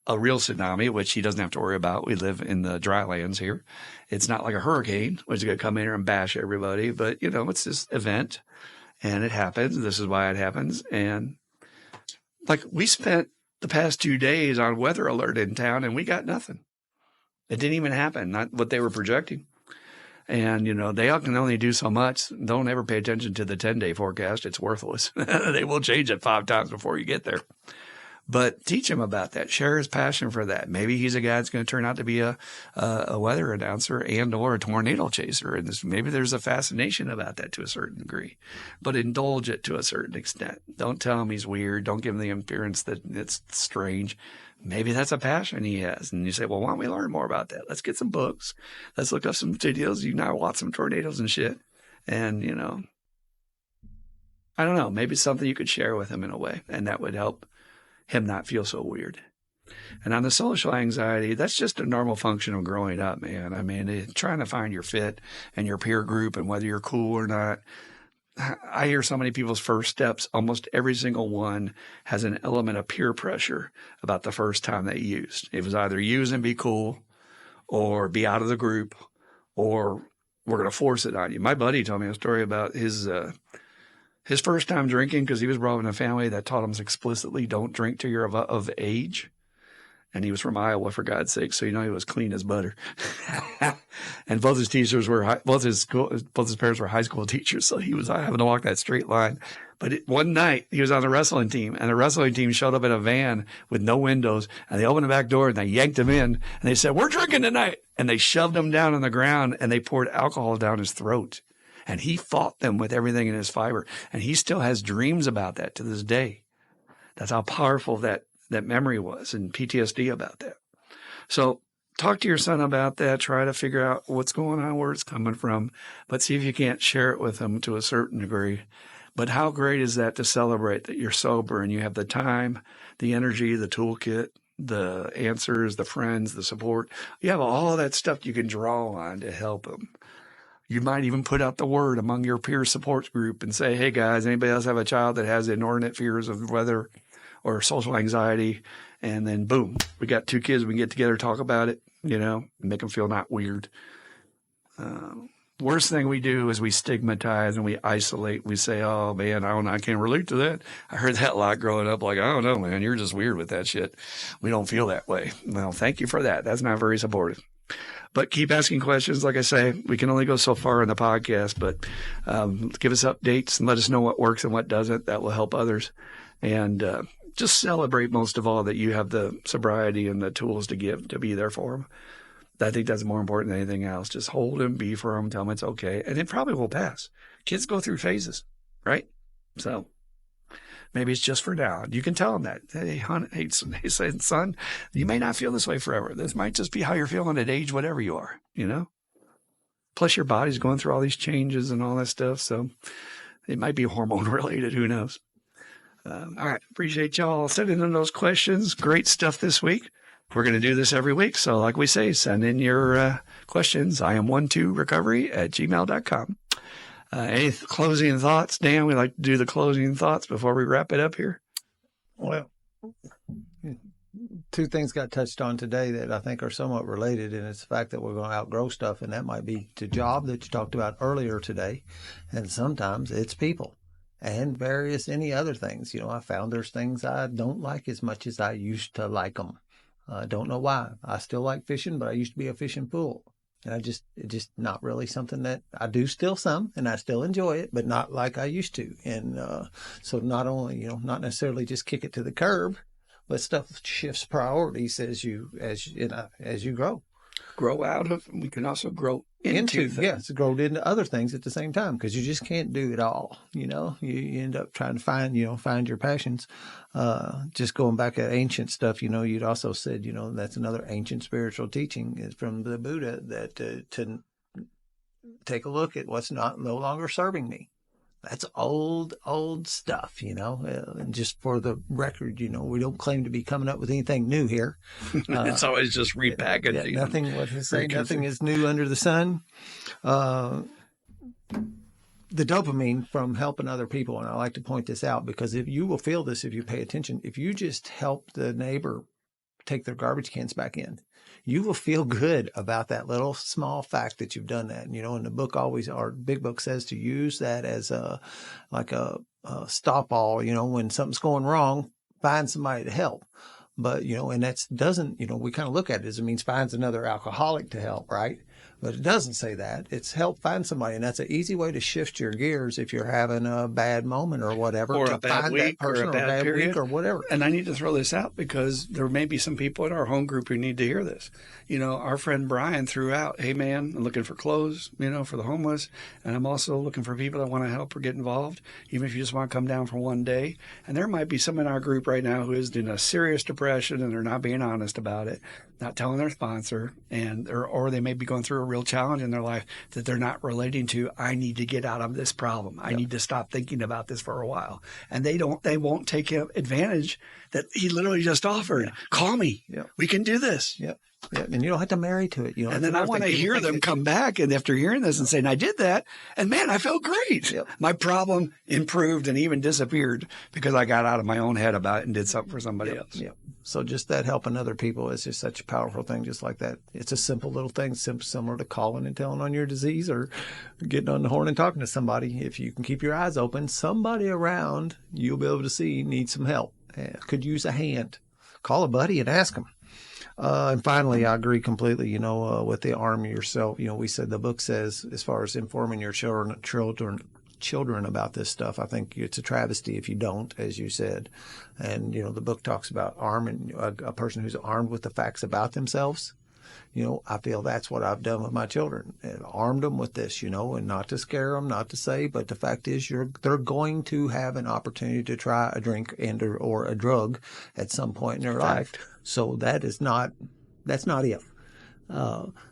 a real tsunami, which he doesn't have to worry about. We live in the dry lands here. It's not like a hurricane, which is going to come in here and bash everybody, but, it's this event, and it happens. This is why it happens. And, we spent the past 2 days on weather alert in town, and we got nothing. It didn't even happen, not what they were projecting. And, they can only do so much. Don't ever pay attention to the 10-day forecast. It's worthless. They will change it 5 times before you get there. But teach him about that. Share his passion for that. Maybe he's a guy that's going to turn out to be a weather announcer or a tornado chaser. And maybe there's a fascination about that to a certain degree. But indulge it to a certain extent. Don't tell him he's weird. Don't give him the appearance that it's strange. Maybe that's a passion he has. And you say, well, why don't we learn more about that? Let's get some books. Let's look up some videos. You now watch some tornadoes and shit. And, I don't know, maybe something you could share with him in a way. And that would help him not feel so weird. And on the social anxiety, that's just a normal function of growing up, man. I mean, trying to find your fit and your peer group and whether you're cool or not. I hear so many people's first steps, almost every single one has an element of peer pressure about the first time they used. It was either use and be cool or be out of the group, or we're going to force it on you. My buddy told me a story about his first time drinking, because he was brought up in a family that taught him explicitly, don't drink till you're of age. And he was from Iowa, for God's sake, so he was clean as butter. And both his teachers both his parents were high school teachers, so he was having to walk that straight line. But one night he was on the wrestling team, and the wrestling team showed up in a van with no windows, and they opened the back door and they yanked him in, and they said, "We're drinking tonight," and they shoved him down on the ground and they poured alcohol down his throat. And he fought them with everything in his fiber, and he still has dreams about that to this day. That's how powerful that memory was, and PTSD about that. So talk to your son about that. Try to figure out what's going on, where it's coming from, but see if you can't share it with him to a certain degree. But how great is that to celebrate that you're sober and you have the time, the energy, the toolkit, the answers, the friends, the support. You have all of that stuff you can draw on to help him. You might even put out the word among your peer support group and say, hey, guys, anybody else have a child that has inordinate fears of weather or social anxiety? And then, boom, we got 2 kids. We can get together, talk about it, make them feel not weird. Worst thing we do is we stigmatize and we isolate. We say, oh, man, I can't relate to that. I heard that a lot growing up. Like, I don't know, man, you're just weird with that shit. We don't feel that way. Well, thank you for that. That's not very supportive. But keep asking questions. Like I say, we can only go so far in the podcast, but give us updates and let us know what works and what doesn't. That will help others. And just celebrate most of all that you have the sobriety and the tools to be there for them. I think that's more important than anything else. Just hold them, be for them, tell them it's okay. And it probably will pass. Kids go through phases, right? So maybe it's just for now. You can tell them that. Hey, son, you may not feel this way forever. This might just be how you're feeling at age whatever you are, Plus your body's going through all these changes and all that stuff. So it might be hormone related. Who knows? All right. Appreciate y'all sending in those questions. Great stuff this week. We're going to do this every week. So like we say, send in your questions. iam12recovery@gmail.com. Any closing thoughts, Dan? We like to do the closing thoughts before we wrap it up here. Well, 2 things got touched on today that I think are somewhat related, and it's the fact that we're going to outgrow stuff, and that might be the job that you talked about earlier today, and sometimes it's people and any other things. I found there's things I don't like as much as I used to like them. I don't know why. I still like fishing, but I used to be a fishing pool. And it's just not really something that I do still some, and I still enjoy it, but not like I used to. And so not only, not necessarily just kick it to the curb, but stuff shifts priorities as you grow. Grow out of, and we can also grow into things. Yes, grow into other things at the same time, because you just can't do it all. You end up trying to find your passions. Just going back at ancient stuff, you'd also said, that's another ancient spiritual teaching is from the Buddha that to take a look at what's no longer serving me. That's old stuff, and just for the record, we don't claim to be coming up with anything new here. It's always just repackaging. Nothing is new under the sun. The dopamine from helping other people, and I like to point this out because if you will feel this if you pay attention, if you just help the neighbor take their garbage cans back in, you will feel good about that little small fact that you've done that. And, in the book, our big book says to use that as a stop all, when something's going wrong, find somebody to help. But, and that doesn't, we kind of look at it as it means finds another alcoholic to help, right? But it doesn't say that. It's help find somebody. And that's an easy way to shift your gears if you're having a bad moment or whatever. Or a bad week or a bad period. Week or whatever. And I need to throw this out because there may be some people in our home group who need to hear this. Our friend Brian threw out, hey, man, I'm looking for clothes, for the homeless. And I'm also looking for people that want to help or get involved, even if you just want to come down for one day. And there might be some in our group right now who is in a serious depression and they're not being honest about it, not telling their sponsor, or they may be going through a real challenge in their life that they're not relating to. I need to get out of this problem. I need to stop thinking about this for a while. And they won't take advantage that he literally just offered. Yeah. Call me. Yeah. We can do this. Yep. Yeah. And you don't have to marry to it. And then I want to hear them come back and after hearing this and saying, I did that. And man, I felt great. Yep. My problem improved and even disappeared because I got out of my own head about it and did something for somebody else. Yeah. So just that helping other people is just such a powerful thing, just like that. It's a simple little thing, similar to calling and telling on your disease or getting on the horn and talking to somebody. If you can keep your eyes open, somebody around you'll be able to see needs some help. Could use a hand. Call a buddy and ask them. And finally, I agree completely, with the arm yourself. We said the book says, as far as informing your children about this stuff, I think it's a travesty if you don't, as you said. And, the book talks about arming a person who's armed with the facts about themselves. I feel that's what I've done with my children, and armed them with this, and not to scare them, not to say, but the fact is they're going to have an opportunity to try a drink or a drug at some point in their life. So that's not if.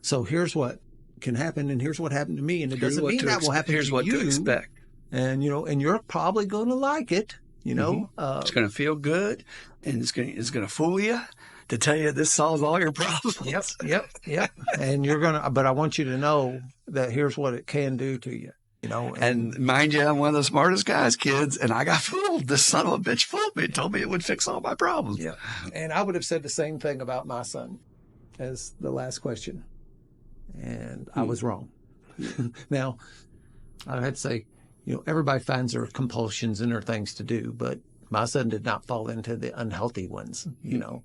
So here's what can happen, and here's what happened to me, and it doesn't mean that will happen to you. Here's what to expect. And, and you're probably going to like it, It's going to feel good, and it's going to fool you. to tell you this solves all your problems. Yep. And but I want you to know that here's what it can do to you. You know, and mind you, I'm one of the smartest guys, kids, and I got fooled. This son of a bitch fooled me. Told me it would fix all my problems. Yeah. And I would have said the same thing about my son as the last question. And I was wrong. Now, I had to say, you know, everybody finds their compulsions and their things to do, but my son did not fall into the unhealthy ones, you know.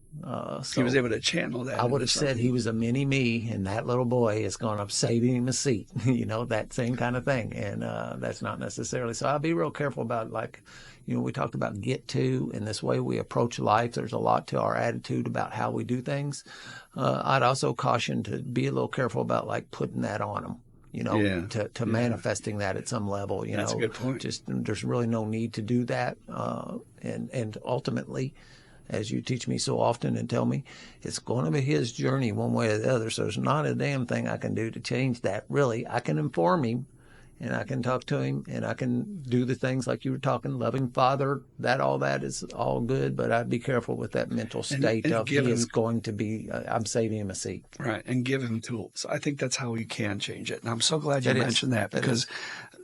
So he was able to channel that. I would have said he was a mini me, and that little boy is going up saving him a seat, you know, that same kind of thing. And that's not necessarily. So I'll be real careful about, like, you know, we talked about get to, and this way we approach life. There's a lot to our attitude about how we do things. I'd also caution to be a little careful about, like, putting that on them. You know, to manifesting that at some level, you know. That's a good point. Just there's really no need to do that. And ultimately, as you teach me so often and tell me, it's going to be his journey one way or the other. So there's not a damn thing I can do to change that. Really, I can inform him, and I can talk to him, and I can do the things like you were talking, loving father, all that is all good, but I'd be careful with that mental state of he is going to be, I'm saving him a seat. Right, and give him tools. I think that's how you can change it. And I'm so glad you mentioned that, because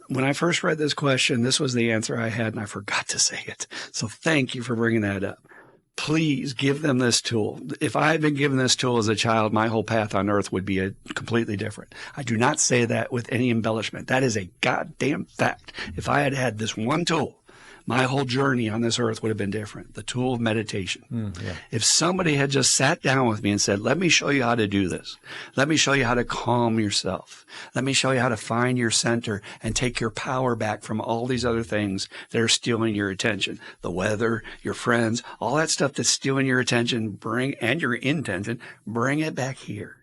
when I first read this question, this was the answer I had, and I forgot to say it. So thank you for bringing that up. Please give them this tool. If I had been given this tool as a child, my whole path on earth would be completely different. I do not say that with any embellishment. That is a goddamn fact. If I had had this one tool, my whole journey on this earth would have been different. The tool of meditation. If somebody had just sat down with me and said, let me show you how to do this. Let me show you how to calm yourself. Let me show you how to find your center and take your power back from all these other things that are stealing your attention. The weather, your friends, all that stuff that's stealing your attention, and your intention, bring it back here.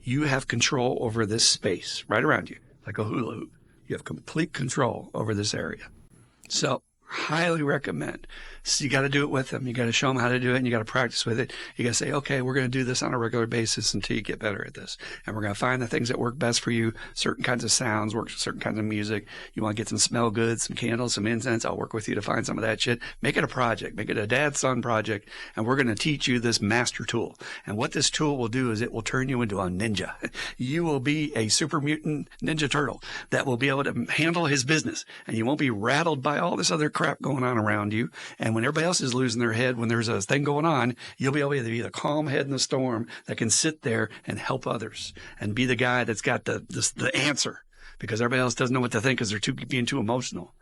You have control over this space right around you, like a hula hoop. You have complete control over this area. So, highly recommend. So you got to do it with them. You got to show them how to do it, and you got to practice with it. You got to say, okay, we're going to do this on a regular basis until you get better at this. And we're going to find the things that work best for you. Certain kinds of sounds work with certain kinds of music. You want to get some smell good, some candles, some incense. I'll work with you to find some of that shit. Make it a project. Make it a dad-son project. And we're going to teach you this master tool. And what this tool will do is it will turn you into a ninja. You will be a super mutant ninja turtle that will be able to handle his business. And you won't be rattled by all this other crap going on around you. And when everybody else is losing their head, when there's a thing going on, you'll be able to be the calm head in the storm that can sit there and help others and be the guy that's got the answer, because everybody else doesn't know what to think because they're being too emotional.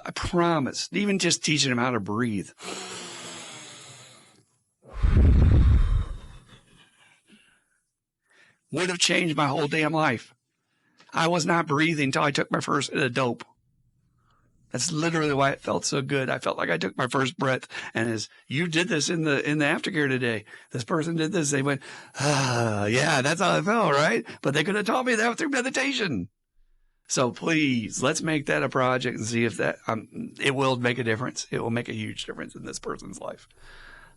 I promise, even just teaching them how to breathe. Would have changed my whole damn life. I was not breathing until I took my first hit of dope. That's literally why it felt so good. I felt like I took my first breath. And as you did this in the aftercare today, this person did this. They went, yeah, that's how I felt, right? But they could have taught me that through meditation. So please, let's make that a project and see if that, it will make a difference. It will make a huge difference in this person's life.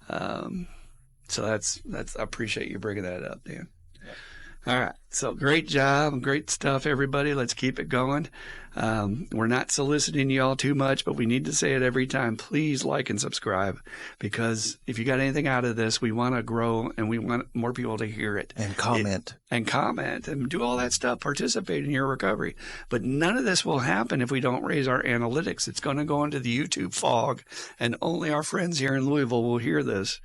So that's, I appreciate you bringing that up, Dan. All right. So great job. Great stuff, everybody. Let's keep it going. We're not soliciting you all too much, but we need to say it every time. Please like and subscribe, because if you got anything out of this, we want to grow and we want more people to hear it. And comment. And do all that stuff. Participate in your recovery. But none of this will happen if we don't raise our analytics. It's going to go into the YouTube fog, and only our friends here in Louisville will hear this.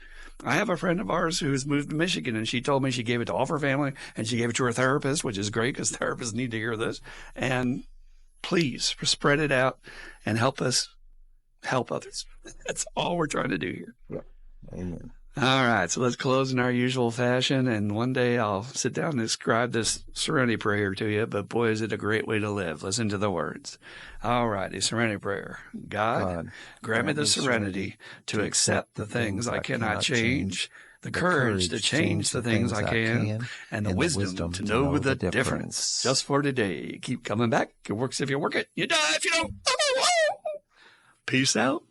I have a friend of ours who's moved to Michigan, and she told me she gave it to all of her family, and she gave it to her therapist, which is great because therapists need to hear this. And please spread it out and help us help others. That's all we're trying to do here. Yeah. Amen. All right, so let's close in our usual fashion, and one day I'll sit down and describe this serenity prayer to you, but boy, is it a great way to live. Listen to the words. All righty, serenity prayer. God, grant me the serenity to accept the things I cannot change, the courage to change the things I can, and the wisdom to know the difference. Just for today. Keep coming back. It works if you work it. You die if you don't. Peace out.